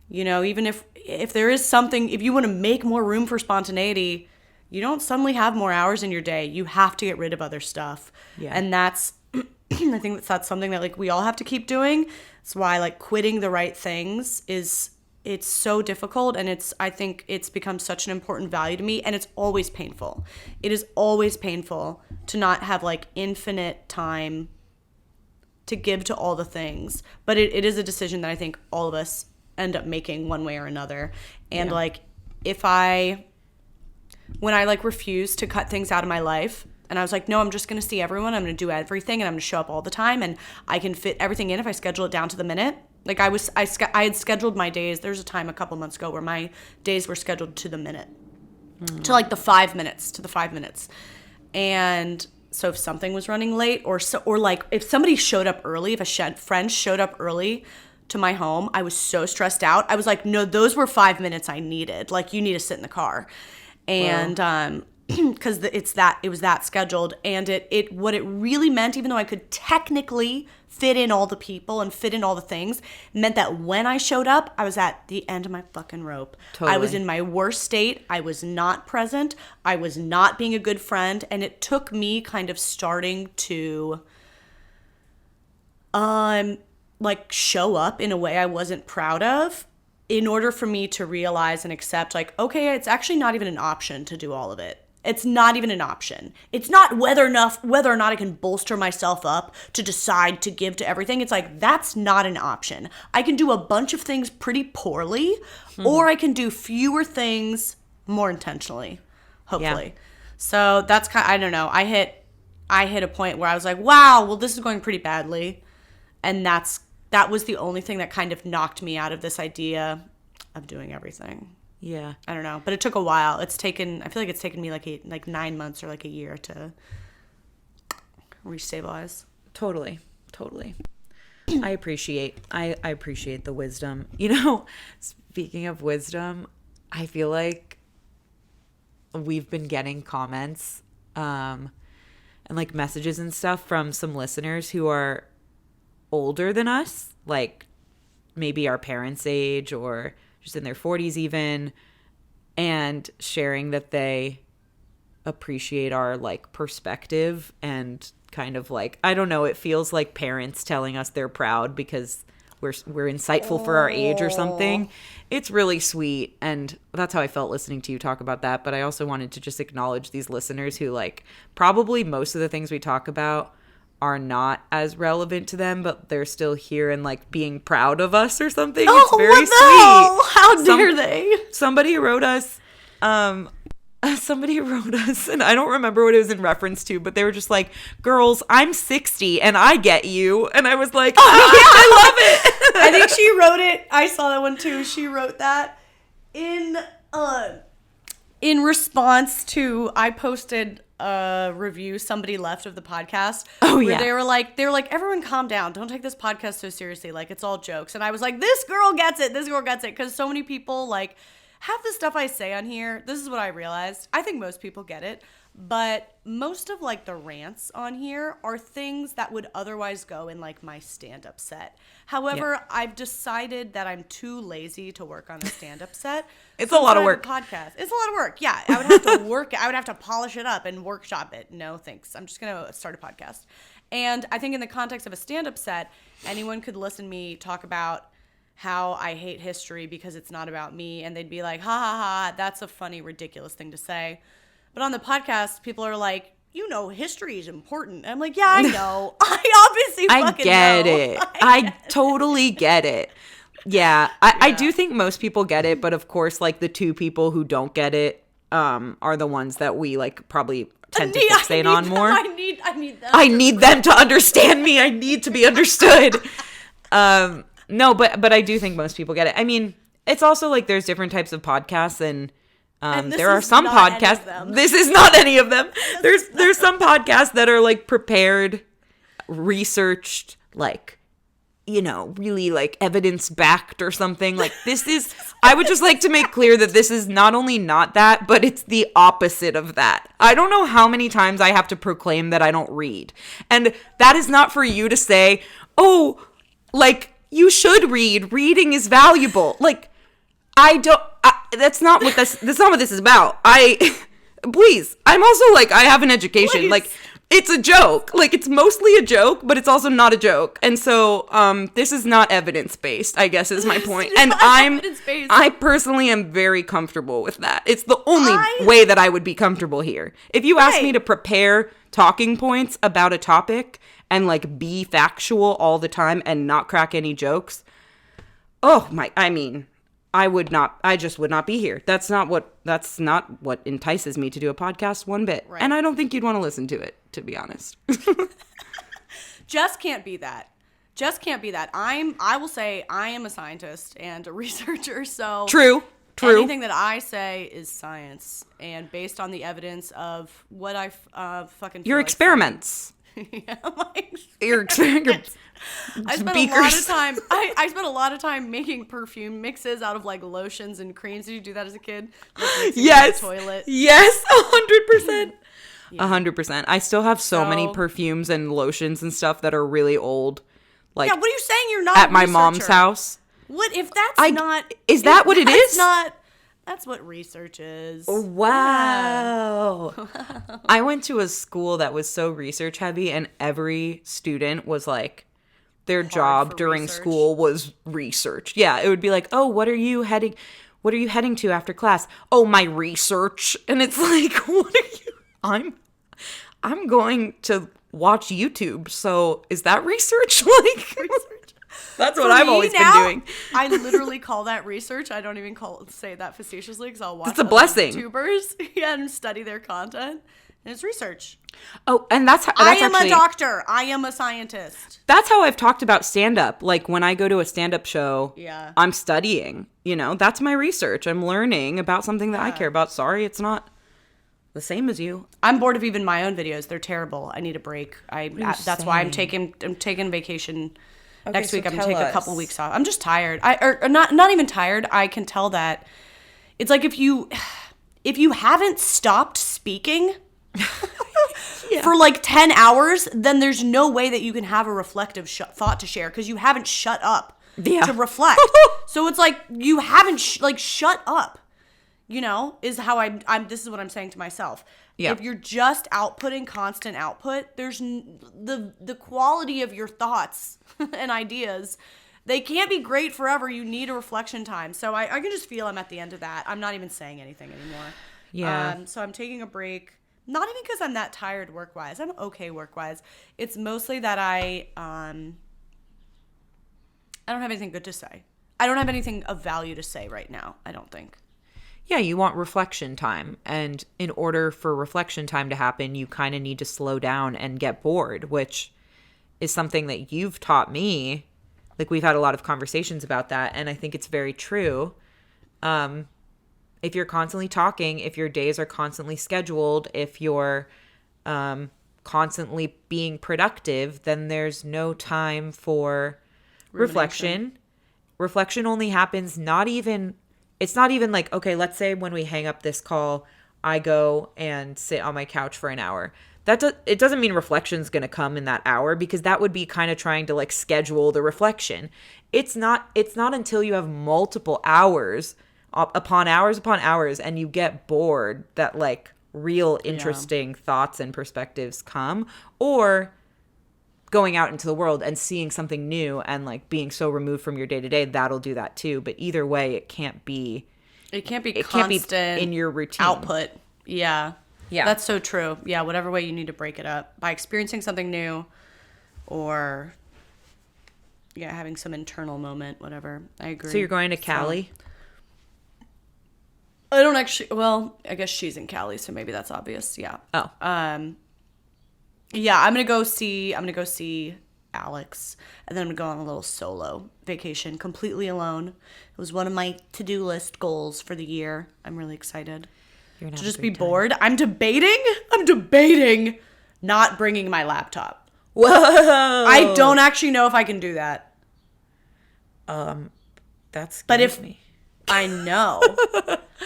B: you know, even if there is something, if you want to make more room for spontaneity, you don't suddenly have more hours in your day. You have to get rid of other stuff. Yeah. And that's, I think that's something that like we all have to keep doing. That's why like quitting the right things it's so difficult, and I think it's become such an important value to me, and it's always painful. It is always painful to not have like infinite time to give to all the things. But it is a decision that I think all of us end up making one way or another. And like when I like refused to cut things out of my life, and I was like, no, I'm just going to see everyone. I'm going to do everything, and I'm going to show up all the time, and I can fit everything in if I schedule it down to the minute. Like I had scheduled my days. There's a time a couple months ago where my days were scheduled to the minute, to like the 5 minutes, And so if something was running late or like if somebody showed up early, if a friend showed up early to my home, I was so stressed out. I was like, no, those were 5 minutes I needed. Like you need to sit in the car. And, because it was that scheduled, and what it really meant, even though I could technically fit in all the people and fit in all the things, meant that when I showed up, I was at the end of my fucking rope. Totally. I was in my worst state. I was not present. I was not being a good friend, and it took me kind of starting to like show up in a way I wasn't proud of, in order for me to realize and accept like, okay, it's actually not even an option to do all of it. It's not even an option. It's not whether or not I can bolster myself up to decide to give to everything. It's like, that's not an option. I can do a bunch of things pretty poorly, or I can do fewer things more intentionally, hopefully. Yeah. So that's I don't know. I hit a point where I was like, wow, well, this is going pretty badly. And that was the only thing that kind of knocked me out of this idea of doing everything.
A: Yeah.
B: I don't know. But it took a while. I feel like it's taken me like 9 months or like a year to restabilize.
A: Totally. I appreciate the wisdom. You know, speaking of wisdom, I feel like we've been getting comments and like messages and stuff from some listeners who are older than us, like maybe our parents' age or just in their 40s even, and sharing that they appreciate our like perspective and kind of like, I don't know, it feels like parents telling us they're proud because we're insightful for our age or something. It's really sweet, and that's how I felt listening to you talk about that. But I also wanted to just acknowledge these listeners who like probably most of the things we talk about are not as relevant to them, but they're still here and like being proud of us or something. It's very sweet.
B: How dare they?
A: Somebody wrote us, and I don't remember what it was in reference to, but they were just like, girls, I'm 60 and I get you. And I was like, I love it.
B: I think she wrote it. I saw that one too. She wrote that in response to, I posted a review somebody left of the podcast. Where they were like, everyone calm down. Don't take this podcast so seriously. Like, it's all jokes. And I was like, this girl gets it. Because so many people like half the stuff I say on here, this is what I realized. I think most people get it. But most of like the rants on here are things that would otherwise go in like my stand-up set. However, I've decided that I'm too lazy to work on a stand-up set.
A: It's a lot of work.
B: Podcast. It's a lot of work. Yeah, I would have to work. I would have to polish it up and workshop it. No, thanks. I'm just gonna start a podcast. And I think in the context of a stand-up set, anyone could listen to me talk about how I hate history because it's not about me. And they'd be like, ha ha ha, that's a funny, ridiculous thing to say. But on the podcast, people are like, you know, history is important. I'm like, yeah, I know. I obviously fucking know.
A: I get it. I totally get it. Yeah. I do think most people get it. But of course, like the two people who don't get it are the ones that we like probably tend to fixate on more.
B: I need them.
A: I need them to understand me. I need to be understood. No, but I do think most people get it. I mean, it's also like there's different types of podcasts, and there are some podcasts. This is not any of them. There's some podcasts that are like prepared, researched, like, you know, really like evidence backed or something. Like this is, I would just like to make clear that this is not only not that, but it's the opposite of that. I don't know how many times I have to proclaim that I don't read. And that is not for you to say, oh, like you should read. Reading is valuable. Like that's not what that's not what this is about. Please. I'm also like, I have an education. Please. Like, it's a joke. Like, it's mostly a joke, but it's also not a joke. And so, this is not evidence-based, I guess is my point. And I personally am very comfortable with that. It's the only way that I would be comfortable here. If you ask me to prepare talking points about a topic and, like, be factual all the time and not crack any jokes, I just would not be here. That's not what entices me to do a podcast one bit. Right. And I don't think you'd want to listen to it, to be honest.
B: Jess can't be that. I will say I am a scientist and a researcher, so
A: True.
B: Anything that I say is science and based on the evidence of what I fucking
A: your experiments.
B: Yeah, my
A: your experiments.
B: I spent a lot of time making perfume mixes out of like lotions and creams. Did you do that as a kid? Like,
A: yes.
B: In the toilet.
A: Yes, 100%. 100%. I still have so many perfumes and lotions and stuff that are really old. Like,
B: yeah, what are you saying? You're not
A: at my mom's house.
B: What if that's not?
A: Is that what it is?
B: Not. That's what research is.
A: Wow. Yeah. I went to a school that was so research heavy, and every student was like, their job during school was research. Yeah, it would be like, oh, what are you heading to after class? Oh, my research. And it's like, what are you? I'm going to watch YouTube. So is that research? Like, research. That's what I've always been doing.
B: I literally call that research. I don't even say that facetiously because I'll watch
A: it's a blessing.
B: YouTubers and study their content. And it's research.
A: Oh, and that's
B: I am a doctor. I am a scientist.
A: That's how I've talked about stand-up. Like, when I go to a stand-up show,
B: yeah,
A: I'm studying. You know, that's my research. I'm learning about something that I care about. Sorry, it's not the same as you.
B: I'm bored of even my own videos. They're terrible. I need a break. That's why I'm taking vacation. Okay, next week I'm going to take a couple weeks off. I'm just tired. Or not even tired. I can tell that it's like if you haven't stopped speaking for like 10 hours, then there's no way that you can have a reflective thought to share because you haven't shut up to reflect. So it's like you haven't shut up, you know, is how I'm this is what I'm saying to myself. Yeah. If you're just outputting constant output, there's the quality of your thoughts and ideas, they can't be great forever. You need a reflection time. So I can just feel I'm at the end of that. I'm not even saying anything anymore.
A: Yeah.
B: So I'm taking a break. Not even because I'm that tired work-wise. I'm okay work-wise. It's mostly that I don't have anything good to say. I don't have anything of value to say right now, I don't think.
A: Yeah, you want reflection time. And in order for reflection time to happen, you kind of need to slow down and get bored, which is something that you've taught me. Like, we've had a lot of conversations about that, and I think it's very true. If you're constantly talking, if your days are constantly scheduled, if you're constantly being productive, then there's no time for reflection. Reflection only happens it's not even like, okay, let's say when we hang up this call, I go and sit on my couch for an hour. It doesn't mean reflection's going to come in that hour, because that would be kind of trying to like schedule the reflection. It's not until you have multiple hours upon hours and you get bored that like real interesting thoughts and perspectives come, or going out into the world and seeing something new and like being so removed from your day to day, that'll do that too. But either way, it can't be constant in your routine
B: output. Yeah.
A: Yeah.
B: That's so true. Yeah. Whatever way you need to break it up by experiencing something new or having some internal moment, whatever. I agree.
A: So you're going to Cali?
B: I don't actually, well, I guess she's in Cali, so maybe that's obvious. Yeah.
A: Oh.
B: Yeah, I'm going to go see Alex, and then I'm going to go on a little solo vacation completely alone. It was one of my to-do list goals for the year. I'm really excited to just be bored. I'm debating not bringing my laptop.
A: Whoa.
B: I don't actually know if I can do that.
A: That's scary.
B: But if
A: me.
B: I know.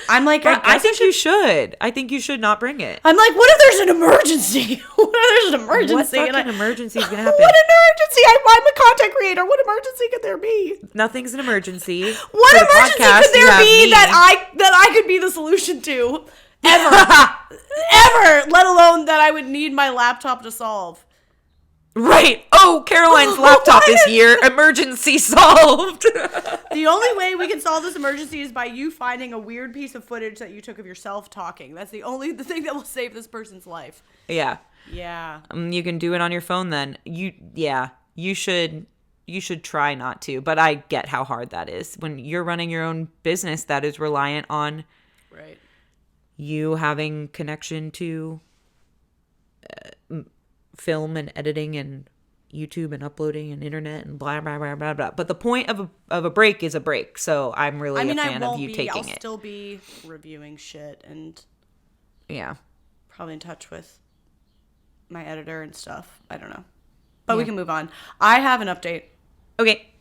B: I'm like,
A: I think you should. I think you should not bring it.
B: I'm like, what if there's an emergency? What if there's an emergency?
A: What fucking emergency is going to happen?
B: What emergency? I'm a content creator. What emergency could there be?
A: Nothing's an emergency.
B: What emergency could there be that I could be the solution to? Ever. Ever. Let alone that I would need my laptop to solve.
A: Right. Oh, Caroline's laptop is here. Emergency solved.
B: The only way we can solve this emergency is by you finding a weird piece of footage that you took of yourself talking. That's the thing that will save this person's life.
A: Yeah.
B: Yeah.
A: You can do it on your phone then. You should try not to, but I get how hard that is. When you're running your own business that is reliant on you having connection to film and editing and YouTube and uploading and internet and blah blah blah blah blah. But the point of a break is a break, so I'm really a fan of you taking it.
B: I'll still be reviewing shit and probably in touch with my editor and stuff. I don't know, but we can move on. I have an update.
A: Okay.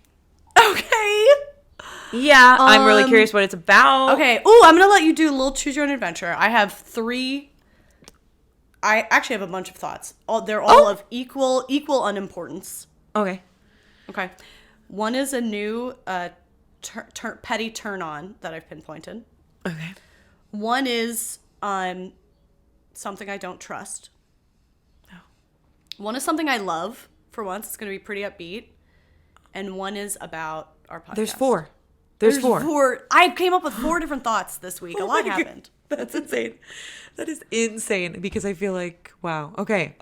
B: Yeah,
A: I'm really curious what it's about.
B: Okay. Oh, I'm gonna let you do a little choose your own adventure. I have 3. I actually have a bunch of thoughts. They're all of equal unimportance.
A: Okay.
B: One is a new petty turn on that I've pinpointed.
A: Okay.
B: One is something I don't trust.
A: Oh.
B: One is something I love. For once, it's going to be pretty upbeat. And one is about our podcast.
A: There's 4. There's 4.
B: I came up with 4 different thoughts this week. A lot happened.
A: That's insane. That is insane because I feel like, wow. Okay.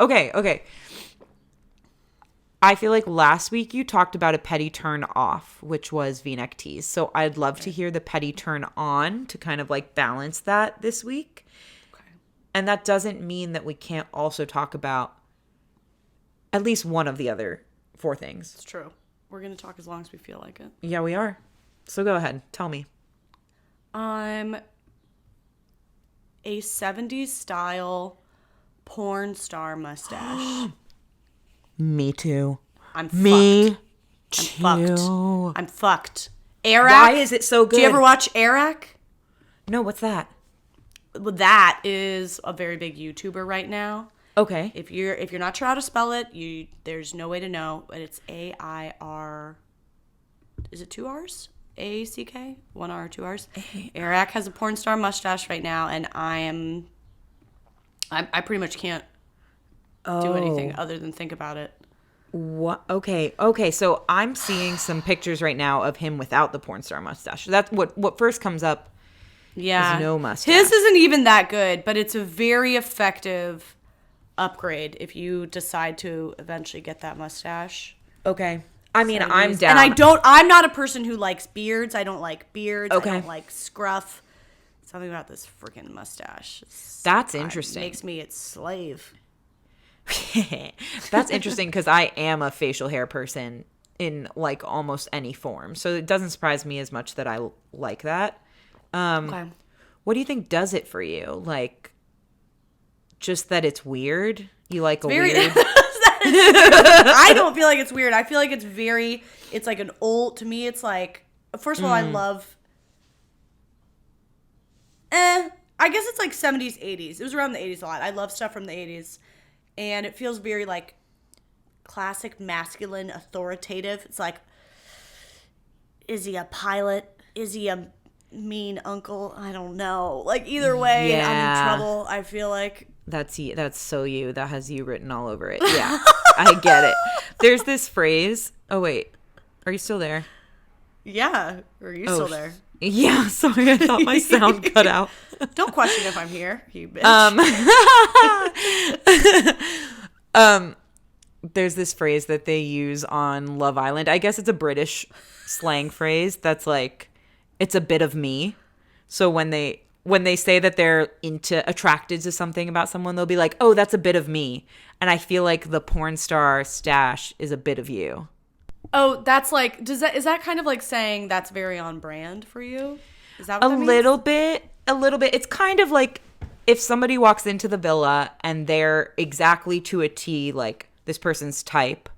A: I feel like last week you talked about a petty turn off, which was V-neck tees. So I'd love to hear the petty turn on to kind of like balance that this week. Okay. And that doesn't mean that we can't also talk about at least one of the other 4 things.
B: It's true. We're going to talk as long as we feel like it.
A: Yeah, we are. So go ahead. Tell me.
B: A 70s style porn star mustache.
A: Me too.
B: I'm fucked. Eric.
A: Why is it so good?
B: Do you ever watch Eric?
A: No, what's that?
B: Well, that is a very big YouTuber right now.
A: Okay.
B: If you're not sure how to spell it, there's no way to know. But it's AIR. Is it 2 R's? ACK? 1 R, 2 R's? Eric has a porn star mustache right now, and I pretty much can't do anything other than think about it.
A: What? Okay. So I'm seeing some pictures right now of him without the porn star mustache. That's what first comes up.
B: Yeah.
A: Is no mustache.
B: His isn't even that good, but it's a very effective upgrade if you decide to eventually get that mustache.
A: Okay. I mean, I'm down.
B: And I'm not a person who likes beards. I don't like beards. Okay. I don't like scruff. Something about this freaking mustache.
A: That's interesting.
B: It makes me its slave.
A: That's interesting because I am a facial hair person in like almost any form. So it doesn't surprise me as much that I like that. Okay. What do you think does it for you? Like, just that it's weird? You like weird...
B: I don't feel like it's weird. I feel like it's like an old, to me, it's like, first of all, I love, I guess it's like 70s, 80s. It was around the 80s a lot. I love stuff from the 80s. And it feels very like classic masculine, authoritative. It's like, is he a pilot? Is he a mean uncle? I don't know. Like either way, I'm in trouble, I feel like.
A: That's so you. That has you written all over it. Yeah, I get it. There's this phrase. Oh, wait. Are you still there?
C: Yeah. Are you still there?
A: Yeah, sorry. I thought my sound cut out.
C: Don't question if I'm here, you bitch.
A: There's this phrase that they use on Love Island. I guess it's a British slang phrase that's like, it's a bit of me. So when they say that they're attracted to something about someone, they'll be like, oh, that's a bit of me. And I feel like the porn star stash is a bit of you.
C: Oh, that's like, is that kind of like saying that's very on brand for you? Is that what that means?
A: A little bit. It's kind of like if somebody walks into the villa and they're exactly to a T, like this person's type,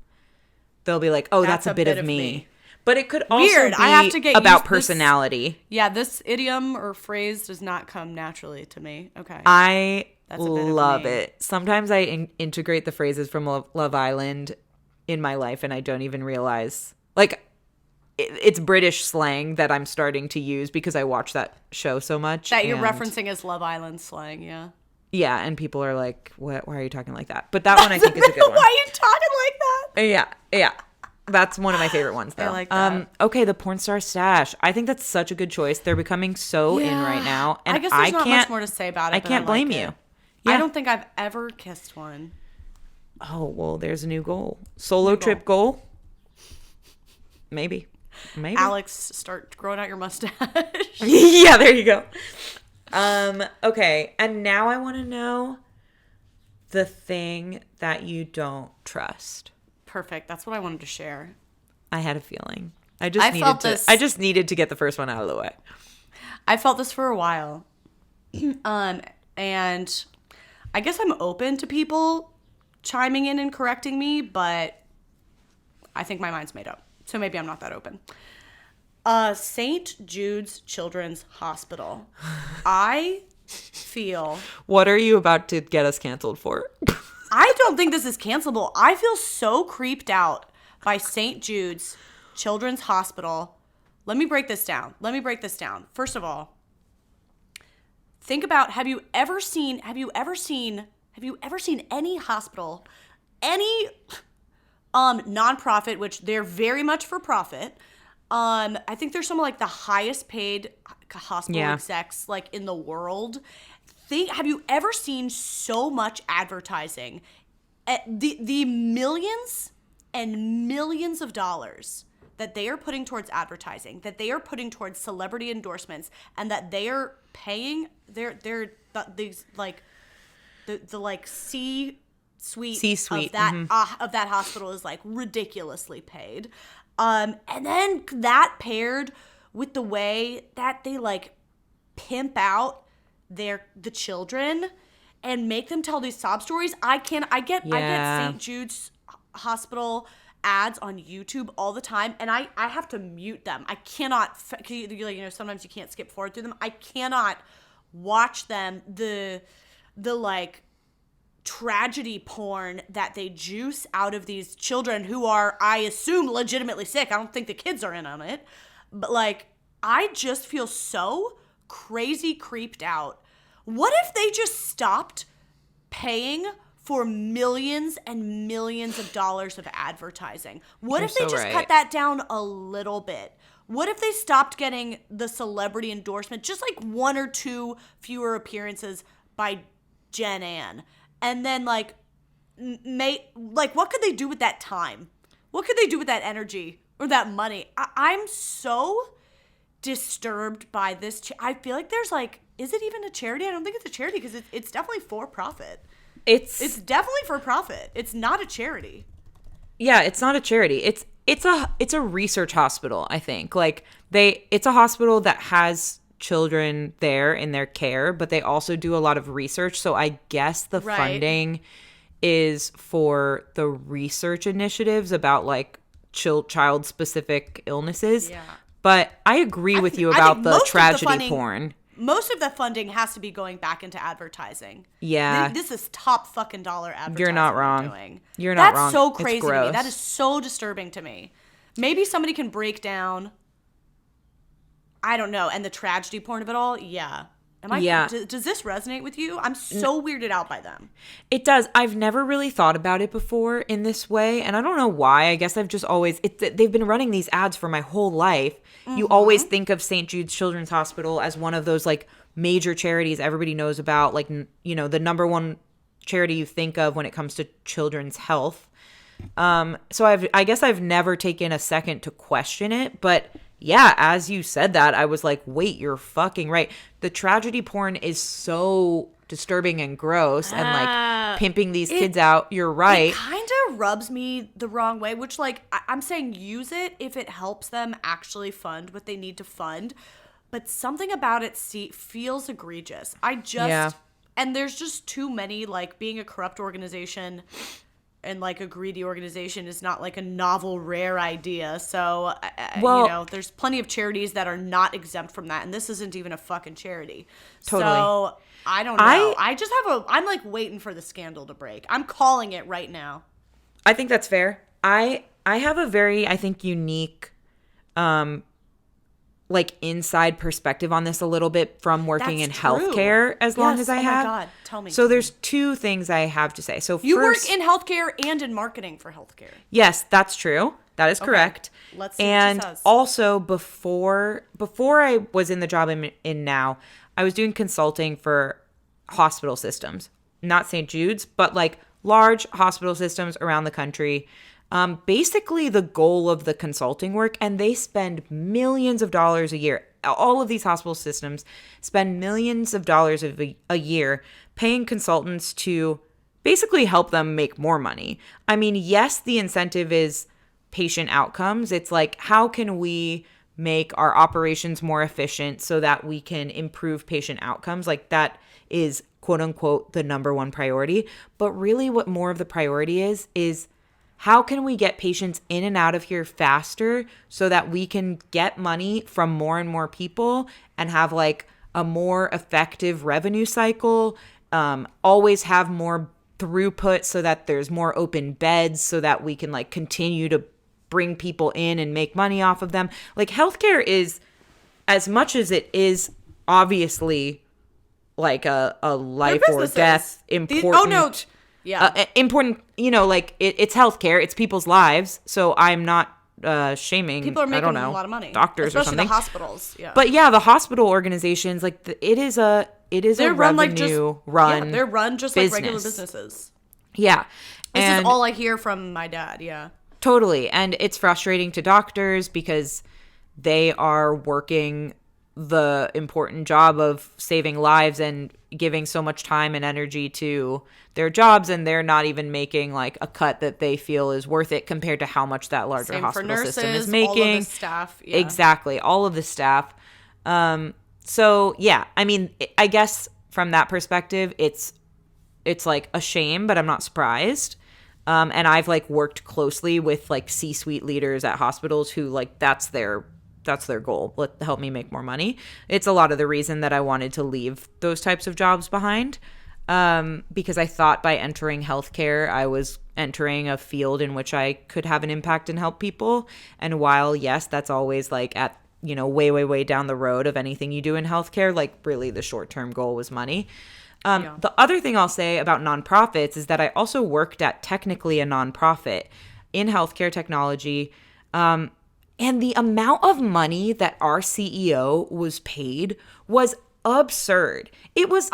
A: they'll be like, oh, that's a bit of me. But it could also be
C: I have to get
A: about personality.
C: Yeah, this idiom or phrase does not come naturally to me. Okay.
A: I love it. Sometimes I integrate the phrases from Love Island in my life and I don't even realize. Like, it's British slang that I'm starting to use because I watch that show so much.
C: That you're referencing as Love Island slang, yeah.
A: Yeah, and people are like, "What? Why are you talking like that?" But that one I think is a good one.
C: Why are you talking like that?
A: Yeah. That's one of my favorite ones, though.
C: I like that.
A: Okay, the porn star stash. I think that's such a good choice. They're becoming so in right now, and
C: I guess there's not much more to say about it.
A: I can't blame you. Yeah.
C: I don't think I've ever kissed one.
A: Oh well, there's a new goal. Solo trip goal. Maybe.
C: Alex, start growing out your mustache.
A: Yeah, there you go. Okay, and now I want to know the thing that you don't trust.
C: Perfect. That's what I wanted to share.
A: I had a feeling. I just needed to get the first one out of the way.
C: I felt this for a while. And I guess I'm open to people chiming in and correcting me, but I think my mind's made up. So maybe I'm not that open. St. Jude's Children's Hospital. I feel...
A: What are you about to get us canceled for?
C: I don't think this is cancelable. I feel so creeped out by St. Jude's Children's Hospital. Let me break this down. First of all, think about, have you ever seen any hospital, any nonprofit, which they're very much for profit. I think they're some of like the highest paid hospital execs like in the world. Have you ever seen so much advertising? The millions and millions of dollars that they are putting towards advertising, that they are putting towards celebrity endorsements, and that they are paying the C-suite of that hospital is like ridiculously paid. And then that paired with the way that they like pimp out the children and make them tell these sob stories. I get St. Jude's Hospital ads on YouTube all the time, and I have to mute them. I cannot, sometimes you can't skip forward through them. I cannot watch them. The like tragedy porn that they juice out of these children who are, I assume, legitimately sick. I don't think the kids are in on it, but like, I just feel so crazy creeped out. What if they just stopped paying for millions and millions of dollars of advertising? What if they just cut that down a little bit? What if they stopped getting the celebrity endorsement, just like one or two fewer appearances by Jen Ann? And then what could they do with that time? What could they do with that energy or that money? I'm so disturbed by this. I feel like there's like, is it even a charity? I don't think it's a charity because it's definitely for profit. It's definitely for profit. It's not a charity.
A: Yeah, it's not a charity. It's a research hospital, I think. Like it's a hospital that has children there in their care, but they also do a lot of research. So I guess the funding is for the research initiatives about like child specific illnesses. Yeah. But I agree with you about the tragedy porn.
C: Most of the funding has to be going back into advertising.
A: Yeah.
C: This is top fucking dollar advertising.
A: You're not wrong. You're not wrong.
C: That's so crazy to me. That is so disturbing to me. Maybe somebody can break down, I don't know, and the tragedy porn of it all, yeah.
B: Does this resonate with you? I'm so weirded out by them.
A: It does. I've never really thought about it before in this way, and I don't know why. I guess I've just always they've been running these ads for my whole life. You always think of St. Jude's Children's Hospital as one of those like major charities everybody knows about, like, you know, the number one charity you think of when it comes to children's health. So I guess I've never taken a second to question it, but yeah, as you said that, I was like, wait, you're fucking right. The tragedy porn is so disturbing and gross, and like pimping these kids out. You're right.
B: It kind of rubs me the wrong way, which like I'm saying use it if it helps them actually fund what they need to fund. But something about it feels egregious. And there's just too many, like, being a corrupt organization and like a greedy organization is not like a novel, rare idea. So, you know, there's plenty of charities that are not exempt from that. And this isn't even a fucking charity.
A: Totally.
B: So I don't know. I'm like waiting for the scandal to break. I'm calling it right now.
A: I think that's fair. I have a very, I think, unique, like inside perspective on this a little bit from working in healthcare as long as I have. Oh my God, tell me. So there's two things I have to say. So
B: you work in healthcare and in marketing for healthcare.
A: Yes, that's true. That is correct.
B: Let's see what she says.
A: Also before I was in the job I'm in now, I was doing consulting for hospital systems, not St. Jude's, but like large hospital systems around the country. Basically the goal of the consulting work, and they spend millions of dollars a year. All of these hospital systems spend millions of dollars a year paying consultants to basically help them make more money. I mean, yes, the incentive is patient outcomes. It's like, how can we make our operations more efficient so that we can improve patient outcomes? Like, that is quote unquote the number one priority. But really what more of the priority is how can we get patients in and out of here faster so that we can get money from more and more people and have like a more effective revenue cycle, always have more throughput so that there's more open beds so that we can like continue to bring people in and make money off of them. Like, healthcare is, as much as it is obviously like a life or death important. Important, you know, like it's healthcare, it's people's lives. So I'm not shaming.
B: People are making
A: a
B: lot of money,
A: doctors,
B: especially
A: or something.
B: the hospitals. Yeah,
A: but yeah, the hospital organizations, like it is a revenue run.
B: They're run just
A: business.
B: Like regular businesses.
A: Yeah,
B: this is all I hear from my dad. Yeah,
A: totally, and it's frustrating to doctors because they are working the important job of saving lives and giving so much time and energy to their jobs, and they're not even making like a cut that they feel is worth it compared to how much that larger hospital system is making.
B: All of the staff. Yeah.
A: Exactly, all of the staff. So yeah, I mean, I guess from that perspective, it's like a shame, but I'm not surprised. And I've like worked closely with like C-suite leaders at hospitals who like that's their goal. Help me make more money. It's a lot of the reason that I wanted to leave those types of jobs behind, because I thought by entering healthcare, I was entering a field in which I could have an impact and help people. And while, yes, that's always like at, you know, way, way, way down the road of anything you do in healthcare, like really the short-term goal was money. The other thing I'll say about nonprofits is that I also worked at technically a nonprofit in healthcare technology. And the amount of money that our CEO was paid was absurd. It was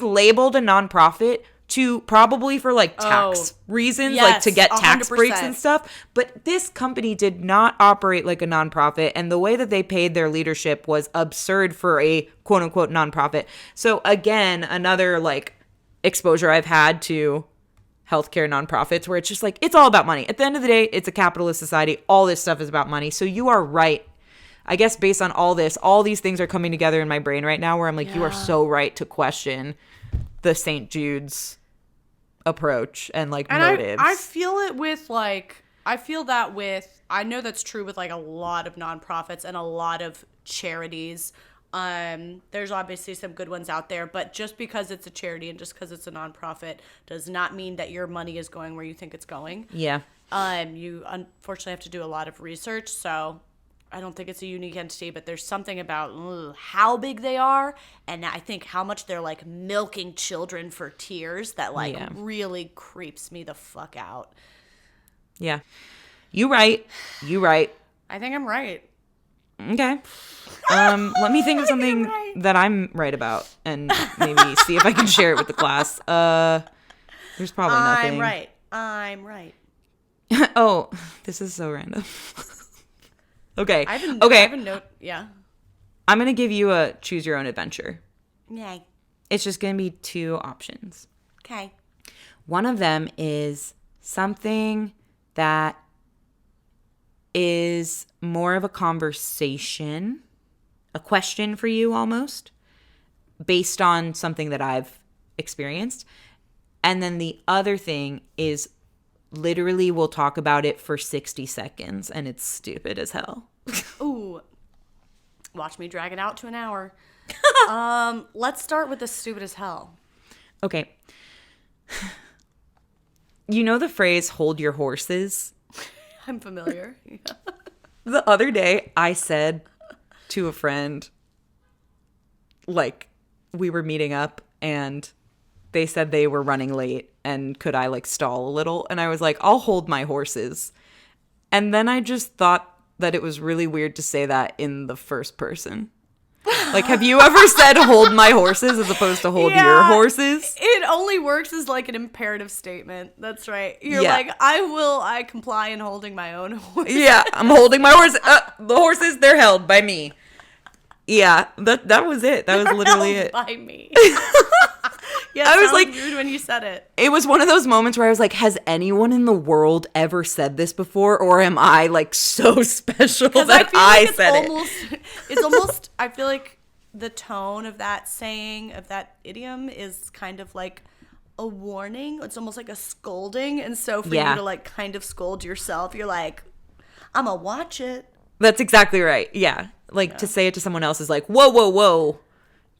A: labeled a nonprofit to probably for like tax reasons, like to get tax 100%. Breaks and stuff. But this company did not operate like a nonprofit. And the way that they paid their leadership was absurd for a quote unquote nonprofit. So again, another like exposure I've had to healthcare nonprofits where it's just like, it's all about money. At the end of the day, it's a capitalist society. All this stuff is about money. So you are right. I guess based on all this, all these things are coming together in my brain right now where I'm like, you are so right to question the St. Jude's approach and like motives.
B: I feel it with like, I know that's true with like a lot of nonprofits and a lot of charities. There's obviously some good ones out there, but just because it's a charity and just because it's a nonprofit does not mean that your money is going where you think it's going.
A: Yeah.
B: You unfortunately have to do a lot of research. So
C: I don't think it's a unique entity, but there's something about how big they are, and I think how much they're like milking children for tears that like really creeps me the fuck out.
A: Yeah. You right.
C: I think I'm right.
A: Okay. Let me think of something that I'm right about and maybe see if I can share it with the class. There's probably nothing.
C: I'm right.
A: Oh, this is so random. Okay.
C: I have a note. Yeah.
A: I'm going to give you a choose your own adventure.
C: Yay.
A: It's just going to be 2 options.
C: Okay.
A: One of them is something that is more of a conversation, a question for you almost, based on something that I've experienced. And then the other thing is literally we'll talk about it for 60 seconds and it's stupid as hell.
C: Ooh. Watch me drag it out to an hour. Let's start with the stupid as hell.
A: Okay. You know the phrase hold your horses?
C: I'm familiar. Yeah.
A: The other day I said to a friend, like, we were meeting up and they said they were running late and could I like stall a little? And I was like, I'll hold my horses. And then I just thought that it was really weird to say that in the first person. Like, have you ever said hold my horses as opposed to hold your horses?
C: It only works as like an imperative statement. That's right. You're like, I comply in holding my own horse.
A: Yeah, I'm holding my horse. The horses, they're held by me. Yeah, that was it. That was literally it.
C: By me. Yeah,
A: I was like,
C: rude when you said it.
A: It was one of those moments where I was like, has anyone in the world ever said this before? Or am I like so special that I said it?
C: It's almost, I feel like the tone of that saying, of that idiom is kind of like a warning. It's almost like a scolding. And so for you to like kind of scold yourself, you're like, I'm going to watch it.
A: That's exactly right. Yeah. Like to say it to someone else is like, whoa, whoa, whoa.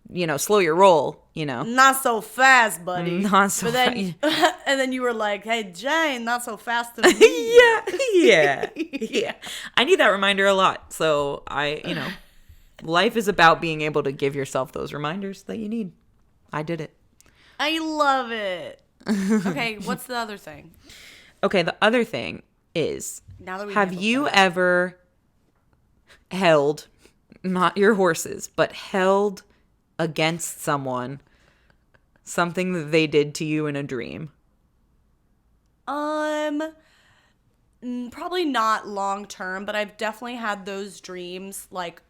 A: You know, slow your roll, you know.
C: Not so fast, buddy.
A: Not so fast.
C: And then you were like, hey, Jane, not so fast to me.
A: Yeah. I need that reminder a lot. So life is about being able to give yourself those reminders that you need. I did it.
C: I love it. Okay, what's the other thing?
A: Okay, the other thing is,
C: now that
A: have you ever held, not your horses, but held against someone something that they did to you in a dream?
C: Probably not long term, but I've definitely had those dreams like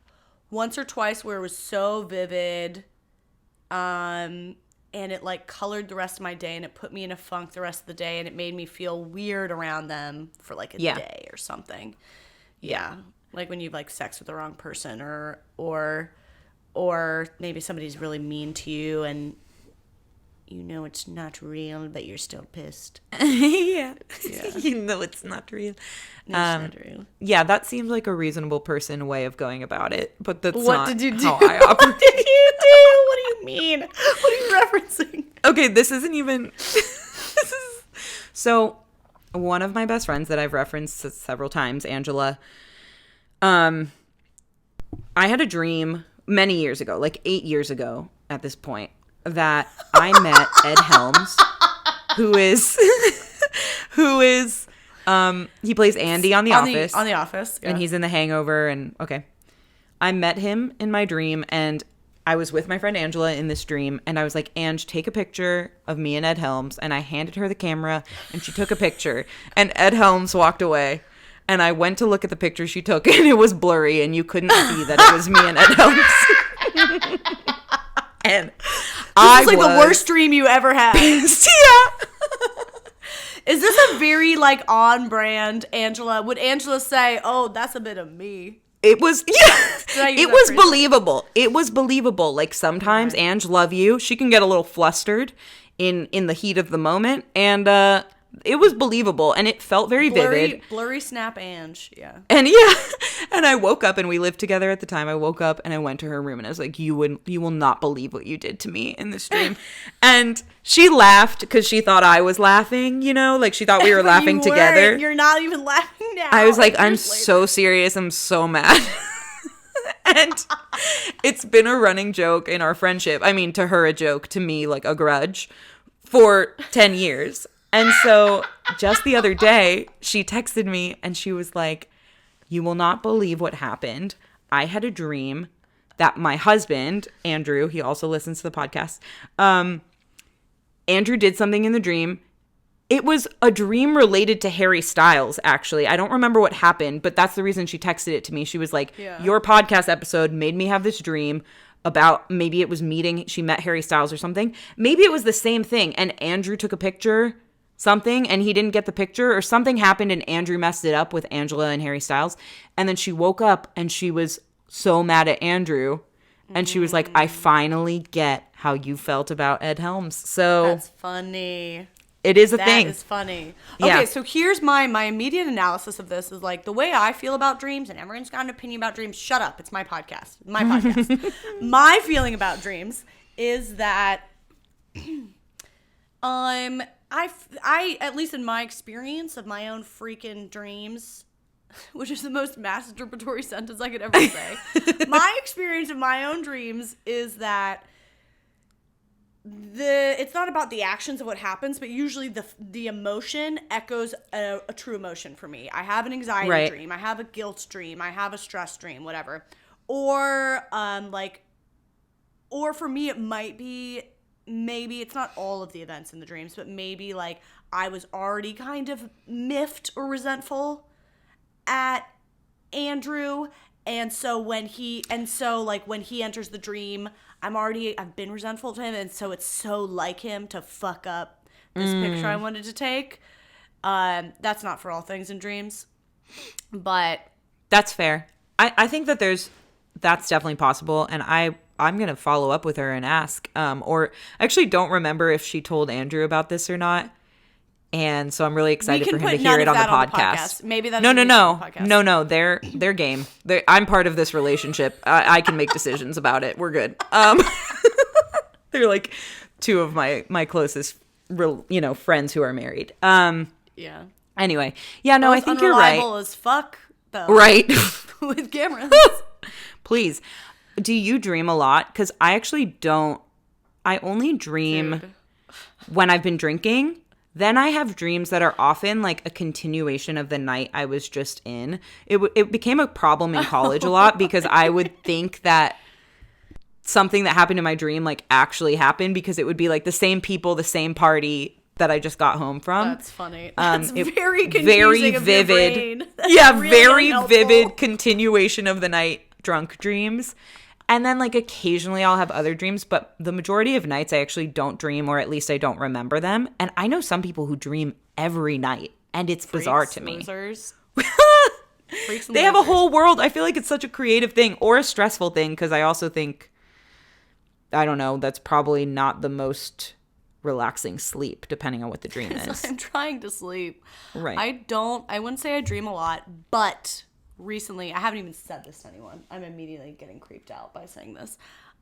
C: once or twice where it was so vivid, and it like colored the rest of my day and it put me in a funk the rest of the day and it made me feel weird around them for like a day or something. Yeah. Like when you've like sex with the wrong person or maybe somebody's really mean to you and you know it's not real, but you're still pissed.
A: Yeah. You know it's not real.
C: No, it's not real.
A: Yeah, that seems like a reasonable person way of going about it, but that's
C: what
A: not
C: did you do?
A: how I operate.
C: What did you do? What do you mean? What are you referencing?
A: Okay, this isn't even... So, one of my best friends that I've referenced several times, Angela, I had a dream many years ago, like 8 years ago at this point, that I met Ed Helms, who is he plays Andy on The Office.
C: On The Office, yeah.
A: And he's in The Hangover, and okay. I met him in my dream, and I was with my friend Angela in this dream, and I was like, Ange, take a picture of me and Ed Helms, and I handed her the camera, and she took a picture, and Ed Helms walked away. And I went to look at the picture she took, and it was blurry, and you couldn't see that it was me and Ed Helms. And
C: this is like the worst dream you ever had.
A: Yeah.
C: Is this a very like on brand Angela? Would Angela say, "Oh, that's a bit of me"?
A: It was it was believable. It was believable. Like sometimes Ange, love you. She can get a little flustered in the heat of the moment, and it was believable, and it felt very vivid.
B: Blurry snap Ange, yeah.
A: And yeah, and I woke up, and we lived together at the time. I woke up and I went to her room and I was like, you will not believe what you did to me in this dream. And she laughed because she thought I was laughing, you know, like she thought we were laughing together.
C: You're not even laughing now.
A: I was like, I'm so serious. I'm so mad. And it's been a running joke in our friendship. I mean, to her a joke, to me like a grudge for 10 years. And so just the other day, she texted me and she was like, you will not believe what happened. I had a dream that my husband, Andrew, he also listens to the podcast. Andrew did something in the dream. It was a dream related to Harry Styles, actually. I don't remember what happened, but that's the reason she texted it to me. She was like, your podcast episode made me have this dream about maybe it was she met Harry Styles or something. Maybe it was the same thing. And Andrew took a picture, something, and he didn't get the picture, or something happened and Andrew messed it up with Angela and Harry Styles. And then she woke up and she was so mad at Andrew. And she was like, I finally get how you felt about Ed Helms. So
B: that's funny.
A: It is a thing.
B: That is funny. Okay, so here's my immediate analysis of this is like the way I feel about dreams, and everyone's got an opinion about dreams. Shut up. It's my podcast. My feeling about dreams is that I at least in my experience of my own freaking dreams, which is the most masturbatory sentence I could ever say. My experience of my own dreams is that it's not about the actions of what happens, but usually the emotion echoes a true emotion for me. I have an anxiety dream, I have a guilt dream, I have a stress dream, whatever. Or for me it might be, maybe it's not all of the events in the dreams, but maybe like I was already kind of miffed or resentful at Andrew, and so when he enters the dream, I've been resentful to him, and so it's so like him to fuck up this picture I wanted to take. That's not for all things in dreams, but
A: that's fair. I think that that's definitely possible, and I'm gonna follow up with her and ask. Or I actually don't remember if she told Andrew about this or not. And so I'm really excited for him to hear it on the podcast.
B: Maybe that's
A: no. They're game. I'm part of this relationship. I can make decisions about it. We're good. They're like two of my closest, friends who are married.
B: Yeah.
A: Anyway, yeah. No, I think you're right.
B: Unreliable as fuck, though.
A: Right.
B: With cameras.
A: Please. Do you dream a lot? Because I actually don't. I only dream when I've been drinking. Then I have dreams that are often like a continuation of the night I was just in. It became a problem in college a lot because I would think that something that happened in my dream like actually happened because it would be like the same people, the same party that I just got home from.
B: That's funny. That's very confusing.
A: Very
B: vivid.
A: Yeah,
B: really
A: very
B: unhelpful.
A: vivid continuation of the night drunk dreams. And then, like, occasionally I'll have other dreams, but the majority of nights I actually don't dream, or at least I don't remember them. And I know some people who dream every night, and it's bizarre to me.
B: Losers.
A: They have a whole world. I feel like it's such a creative thing, or a stressful thing, because I also think, I don't know, that's probably not the most relaxing sleep, depending on what the dream is.
B: I'm trying to sleep.
A: Right.
B: I wouldn't say I dream a lot, but recently, I haven't even said this to anyone. I'm immediately getting creeped out by saying this.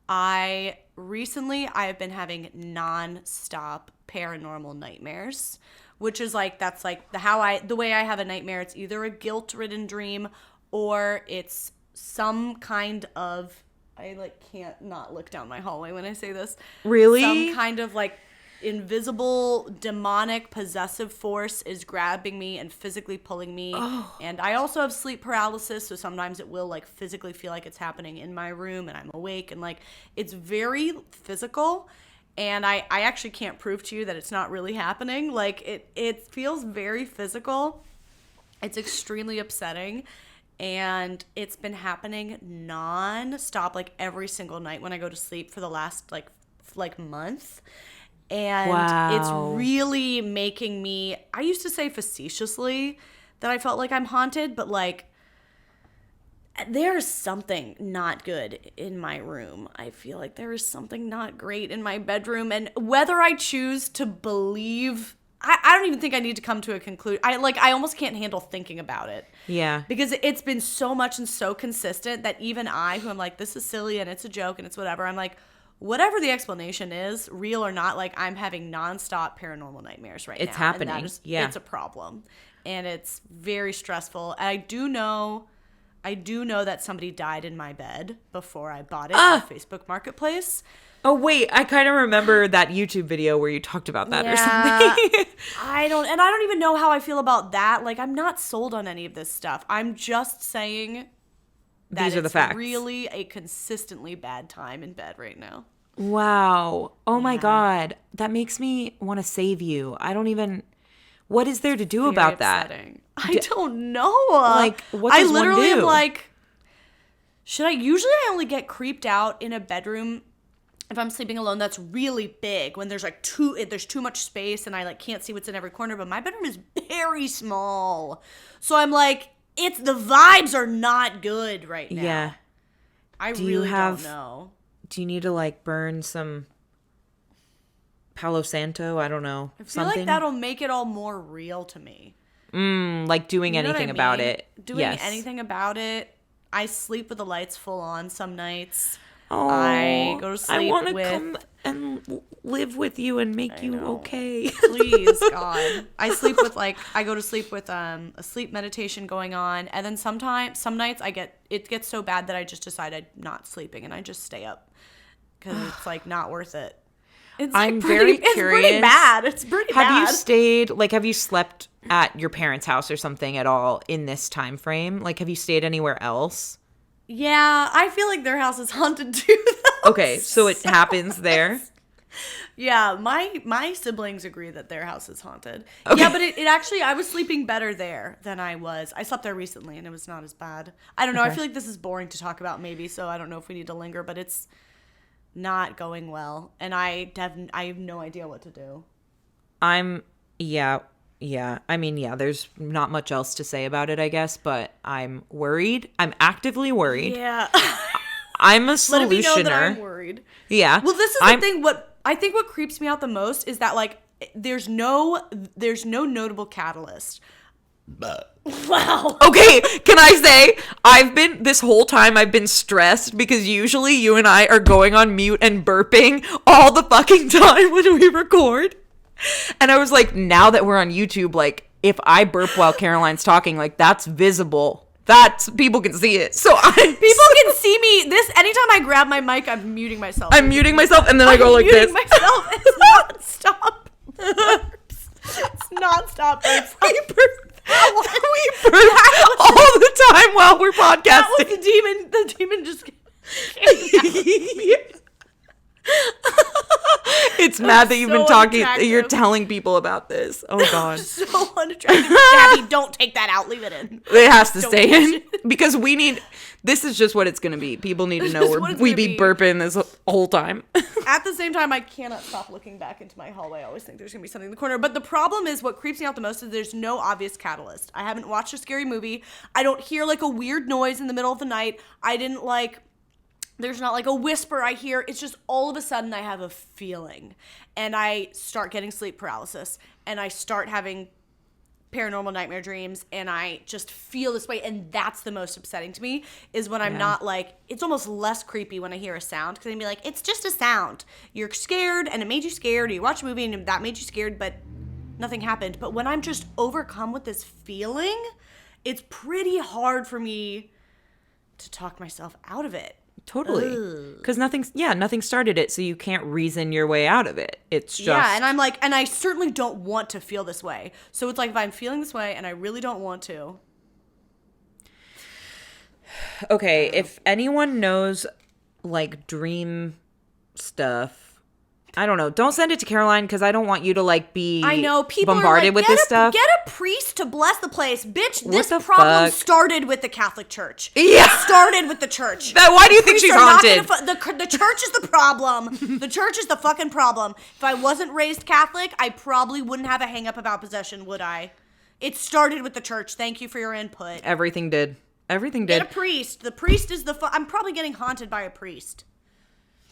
B: I have been having non-stop paranormal nightmares, which is like, that's like the way I have a nightmare. It's either a guilt-ridden dream or it's some kind of, I like can't not look down my hallway when I say this.
A: Really?
B: Some kind of like invisible demonic possessive force is grabbing me and physically pulling me. And I also have sleep paralysis, so sometimes it will like physically feel like it's happening in my room and I'm awake, and like it's very physical, and I actually can't prove to you that it's not really happening. Like it feels very physical. It's extremely upsetting, and it's been happening non-stop, like every single night when I go to sleep for the last like month. And It's really making me, I used to say facetiously that I felt like I'm haunted, but like there's something not good in my room. I feel like there is something not great in my bedroom, and whether I choose to believe, I don't even think I need to come to a conclusion. I almost can't handle thinking about it.
A: Yeah.
B: Because it's been so much and so consistent that even I, who I'm like, this is silly and it's a joke and it's whatever, I'm like, whatever the explanation is, real or not, like I'm having nonstop paranormal nightmares right now.
A: It's happening.
B: And that is,
A: yeah.
B: It's a problem. And it's very stressful. And I do know that somebody died in my bed before I bought it on Facebook Marketplace.
A: Oh, wait, I kind of remember that YouTube video where you talked about that or something.
B: I don't even know how I feel about that. Like, I'm not sold on any of this stuff. I'm just saying that
A: these are the facts.
B: Really a consistently bad time in bed right now.
A: Wow. Oh my God. That makes me want to save you. I don't even, what is there to do about
B: upsetting.
A: that?
B: I don't know.
A: Like, what does
B: I literally
A: one do?
B: am like, usually I only get creeped out in a bedroom if I'm sleeping alone that's really big, when there's like there's too much space and I like can't see what's in every corner, but my bedroom is very small. So I'm like, the vibes are not good right now.
A: Yeah.
B: I really don't know.
A: Do you need to like burn some Palo Santo? I don't know.
B: I feel like that'll make it all more real to me.
A: Like doing anything about it.
B: Doing anything about it. I sleep with the lights full on some nights.
A: Oh,
B: I go to sleep
A: I want to
B: with...
A: come and live with you and make you okay.
B: Please, God. I go to sleep with a sleep meditation going on, and then some nights it gets so bad that I just decide I'm not sleeping and I just stay up because it's like not worth it.
A: I'm very curious.
B: It's pretty bad. It's pretty bad.
A: Have you slept at your parents' house or something at all in this time frame? Like, have you stayed anywhere else?
B: Yeah, I feel like their house is haunted too, though.
A: Okay, so it happens there.
B: Yeah, my siblings agree that their house is haunted.
A: Okay.
B: Yeah, but it actually, I was sleeping better there than I was. I slept there recently, and it was not as bad. I don't know. Okay. I feel like this is boring to talk about, maybe, so I don't know if we need to linger, but it's not going well, and I have no idea what to do.
A: Yeah. I mean, yeah, there's not much else to say about it, I guess, but I'm worried. I'm actively worried.
B: Yeah.
A: I'm a solutioner.
B: Let me know that I'm worried.
A: Yeah.
B: Well, this is the thing. What creeps me out the most is that, like, there's no notable catalyst. Wow.
A: Okay, can I say, this whole time I've been stressed because usually you and I are going on mute and burping all the fucking time when we record. And I was like, now that we're on YouTube, like, if I burp while Caroline's talking, like, that's visible. People can see it. So people
B: can see me. Anytime I grab my mic, I'm muting myself.
A: I'm muting myself, and then I go like this.
B: I'm muting myself. It's nonstop. It's nonstop.
A: We burp all the time while we're podcasting.
B: That was the demon. The demon just
A: It's mad that you've been talking. You're telling people about this. Oh God.
B: So unattractive. Gabby, don't take that out. Leave it in.
A: It has to stay in because we need. This is just what it's gonna be. People need to know we be burping this whole time.
B: At the same time, I cannot stop looking back into my hallway. I always think there's gonna be something in the corner. But the problem is, what creeps me out the most is there's no obvious catalyst. I haven't watched a scary movie. I don't hear like a weird noise in the middle of the night. There's not like a whisper I hear. It's just all of a sudden I have a feeling and I start getting sleep paralysis and I start having paranormal nightmare dreams and I just feel this way. And that's the most upsetting to me is when I'm not like, it's almost less creepy when I hear a sound because I'd be like, it's just a sound. You're scared and it made you scared, or you watch a movie and that made you scared, but nothing happened. But when I'm just overcome with this feeling, it's pretty hard for me to talk myself out of it.
A: Totally. Because nothing started it, so you can't reason your way out of it. It's just...
B: Yeah, and I'm like, and I certainly don't want to feel this way. So it's like, if I'm feeling this way and I really don't want to.
A: Okay, if anyone knows, like, dream stuff, I don't know. Don't send it to Caroline because I don't want you to like be bombarded with this stuff.
B: Get a priest to bless the place. Bitch, this
A: fuck?
B: problem started with the Catholic Church.
A: Yeah.
B: It started with the church.
A: Why do you think she's haunted?
B: The church is the problem. The church is the fucking problem. If I wasn't raised Catholic, I probably wouldn't have a hang up about possession, would I? It started with the church. Thank you for your input.
A: Everything did.
B: Get a priest. The priest is I'm probably getting haunted by a priest.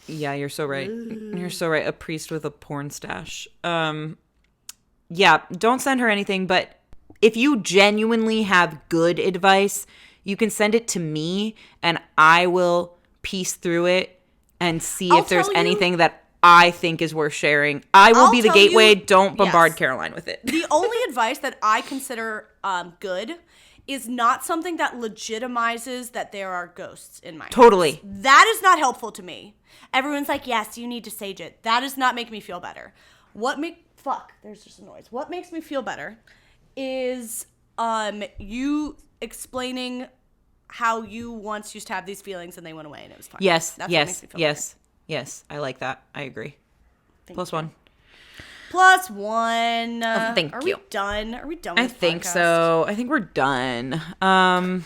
A: Yeah, you're so right. You're so right. A priest with a porn stash. yeah, don't send her anything, but if you genuinely have good advice, you can send it to me and I will piece through it and see if there's anything that I think is worth sharing. I will be the gateway. Don't bombard Caroline with it.
C: The only advice that I consider good is not something that legitimizes that there are ghosts in my house. That is not helpful to me. Everyone's like, yes, you need to sage it. That does not make me feel better. There's just a noise. What makes me feel better is you explaining how you once used to have these feelings and they went away and it was fine.
A: Yes, that's what makes me feel better. Yes, I like that. I agree. +1.
C: +1.
A: Thank you.
C: Are we done? Are we done with
A: I think so. I think we're done. I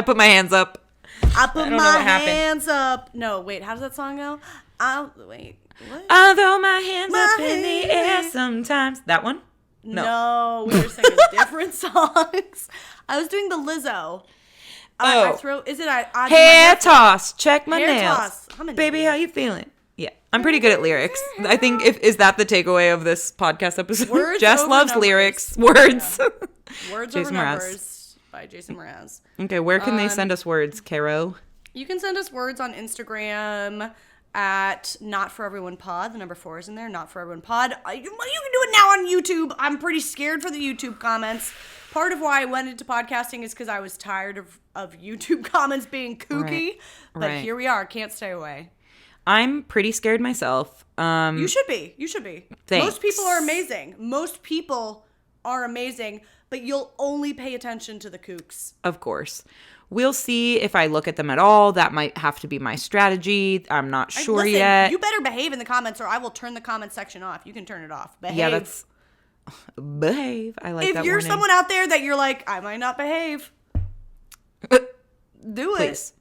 A: put my hands up.
C: I put my hands up. No, wait. How does that song go? Wait. What?
A: I'll throw my hands up in the air sometimes. That one?
C: No, we were singing different songs. I was doing the Lizzo.
A: Hair toss. Check my
C: hair
A: nails.
C: Toss.
A: Baby, how you feeling? Yeah, I'm pretty good at lyrics. I think is that the takeaway of this podcast episode?
C: Words
A: Jess loves
C: numbers.
A: Lyrics. Words.
C: Yeah. Words
A: Jason
C: over
A: Mraz.
C: numbers by Jason Mraz.
A: Okay, where can they send us words, Caro?
C: You can send us words on Instagram at Not For Everyone Pod. The number 4 is in there. Not For Everyone Pod. You can do it now on YouTube. I'm pretty scared for the YouTube comments. Part of why I went into podcasting is because I was tired of YouTube comments being kooky. But here we are. Can't stay away.
A: I'm pretty scared myself.
C: You should be.
A: Thanks.
C: Most people are amazing. But you'll only pay attention to the kooks.
A: Of course. We'll see if I look at them at all. That might have to be my strategy. I'm not sure yet.
C: You better behave in the comments or I will turn the comment section off. You can turn it off. Behave.
A: Yeah, behave. I like that.
C: If you're
A: warning.
C: someone out there that you're like, I might not behave, do it.
A: Please.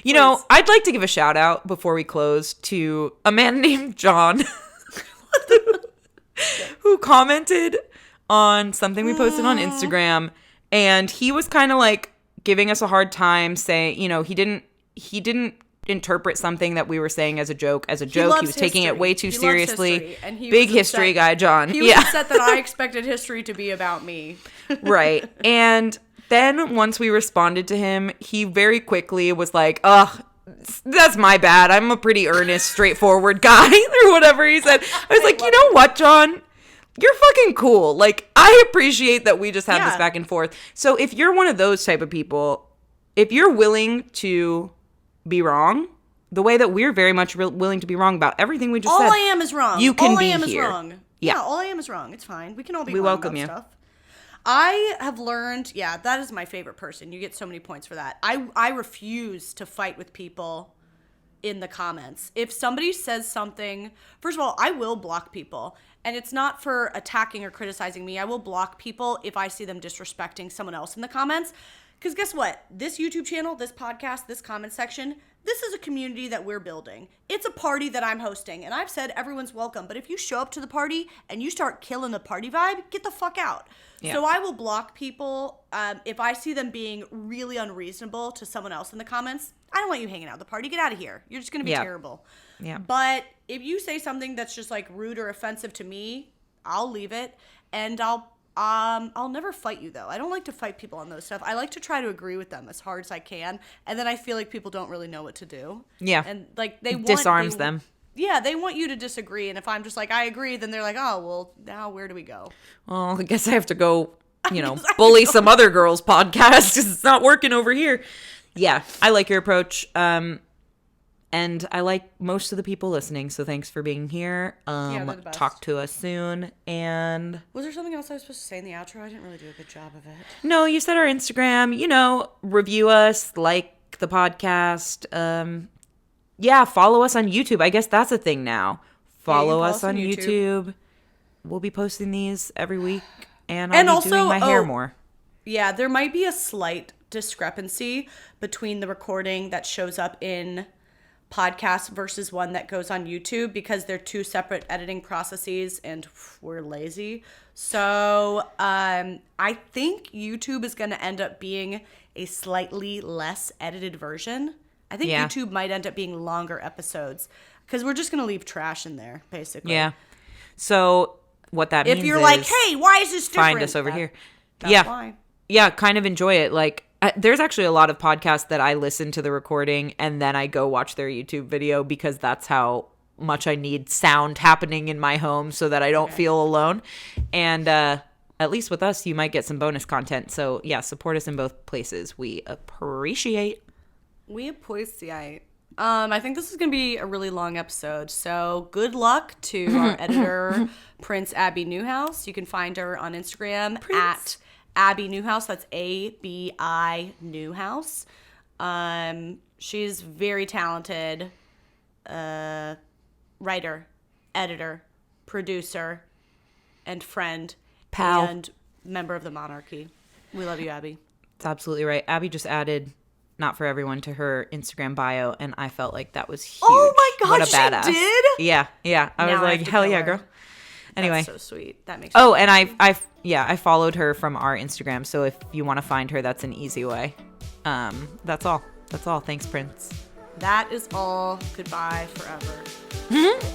A: You know, I'd like to give a shout out before we close to a man named John who commented on something we posted on Instagram, and he was kind of like giving us a hard time, saying, you know, he didn't interpret something that we were saying as a joke. He was taking it way too seriously.
C: And he
A: Big history guy, John.
C: He was upset that I expected history to be about me.
A: Right. And then once we responded to him, he very quickly was like, ugh, that's my bad. I'm a pretty earnest, straightforward guy, or whatever he said. I was like, you know what, John? You're fucking cool. Like, I appreciate that we just have this back and forth. So if you're one of those type of people, if you're willing to be wrong, the way that we're very much willing to be wrong about everything we just said.
C: All I am is wrong.
A: You can
C: all
A: be
C: I am
A: here.
C: Is wrong. Yeah, all I am is wrong. It's fine. We can all be wrong
A: welcome
C: about
A: you.
C: Stuff. I have learned, that is my favorite person. You get so many points for that. I refuse to fight with people in the comments. If somebody says something, first of all, I will block people. And it's not for attacking or criticizing me. I will block people if I see them disrespecting someone else in the comments. Because guess what? This YouTube channel, this podcast, this comment section, this is a community that we're building. It's a party that I'm hosting. And I've said everyone's welcome. But if you show up to the party and you start killing the party vibe, get the fuck out. Yeah. So I will block people if I see them being really unreasonable to someone else in the comments. I don't want you hanging out at the party. Get out of here. You're just going to be terrible.
A: Yeah.
C: But if you say something that's just like rude or offensive to me, I'll leave it. And I'll never fight you, though. I don't like to fight people on those stuff. I like to try to agree with them as hard as I can. And then I feel like people don't really know what to do.
A: Yeah.
C: And like they
A: disarms them.
C: Yeah, they want you to disagree. And if I'm just like, I agree, then they're like, oh, well, now where do we go?
A: Well, I guess I have to go, bully some other girls' podcast because it's not working over here. Yeah, I like your approach. And I like most of the people listening, so thanks for being here.
C: They're the best.
A: Talk to us soon. And
C: was there something else I was supposed to say in the outro? I didn't really do a good job of it.
A: No, you said our Instagram. Review us, like the podcast. Follow us on YouTube. I guess that's a thing now. Follow us on YouTube. We'll be posting these every week, and I'll be also doing my hair more. Yeah,
C: there might be a slight discrepancy between the recording that shows up in podcast versus one that goes on YouTube because they're two separate editing processes and we're lazy. So I think YouTube is going to end up being a slightly less edited version. I think YouTube might end up being longer episodes because we're just going to leave trash in there, basically.
A: Yeah. So what that means
C: If you're
A: is,
C: like, hey, why is this different?
A: find us over here.
B: That's
A: Yeah.
B: why.
A: Yeah, kind of enjoy it. Like, there's actually a lot of podcasts that I listen to the recording and then I go watch their YouTube video because that's how much I need sound happening in my home so that I don't feel alone. And at least with us, you might get some bonus content. So yeah, support us in both places. We appreciate.
B: We appreciate. I think this is going to be a really long episode. So good luck to our editor, Prince Abby Newhouse. You can find her on Instagram at Abby Newhouse. That's ABI Newhouse. She's very talented writer, editor, producer, and friend.
A: Pal.
B: And member of the monarchy. We love you, Abby.
A: That's absolutely right. Abby just added Not For Everyone to her Instagram bio, and I felt like that was huge.
C: Oh my
A: What
C: God,
A: a
C: she
A: badass.
C: did?
A: Yeah. I
B: Now
A: was
B: I
A: like,
B: have to
A: hell
B: kill
A: yeah,
B: her.
A: girl. Anyway.
B: That's so sweet. That makes
A: Oh, and I followed her from our Instagram. So if you want to find her, that's an easy way. That's all. Thanks, Prince.
B: That is all. Goodbye forever.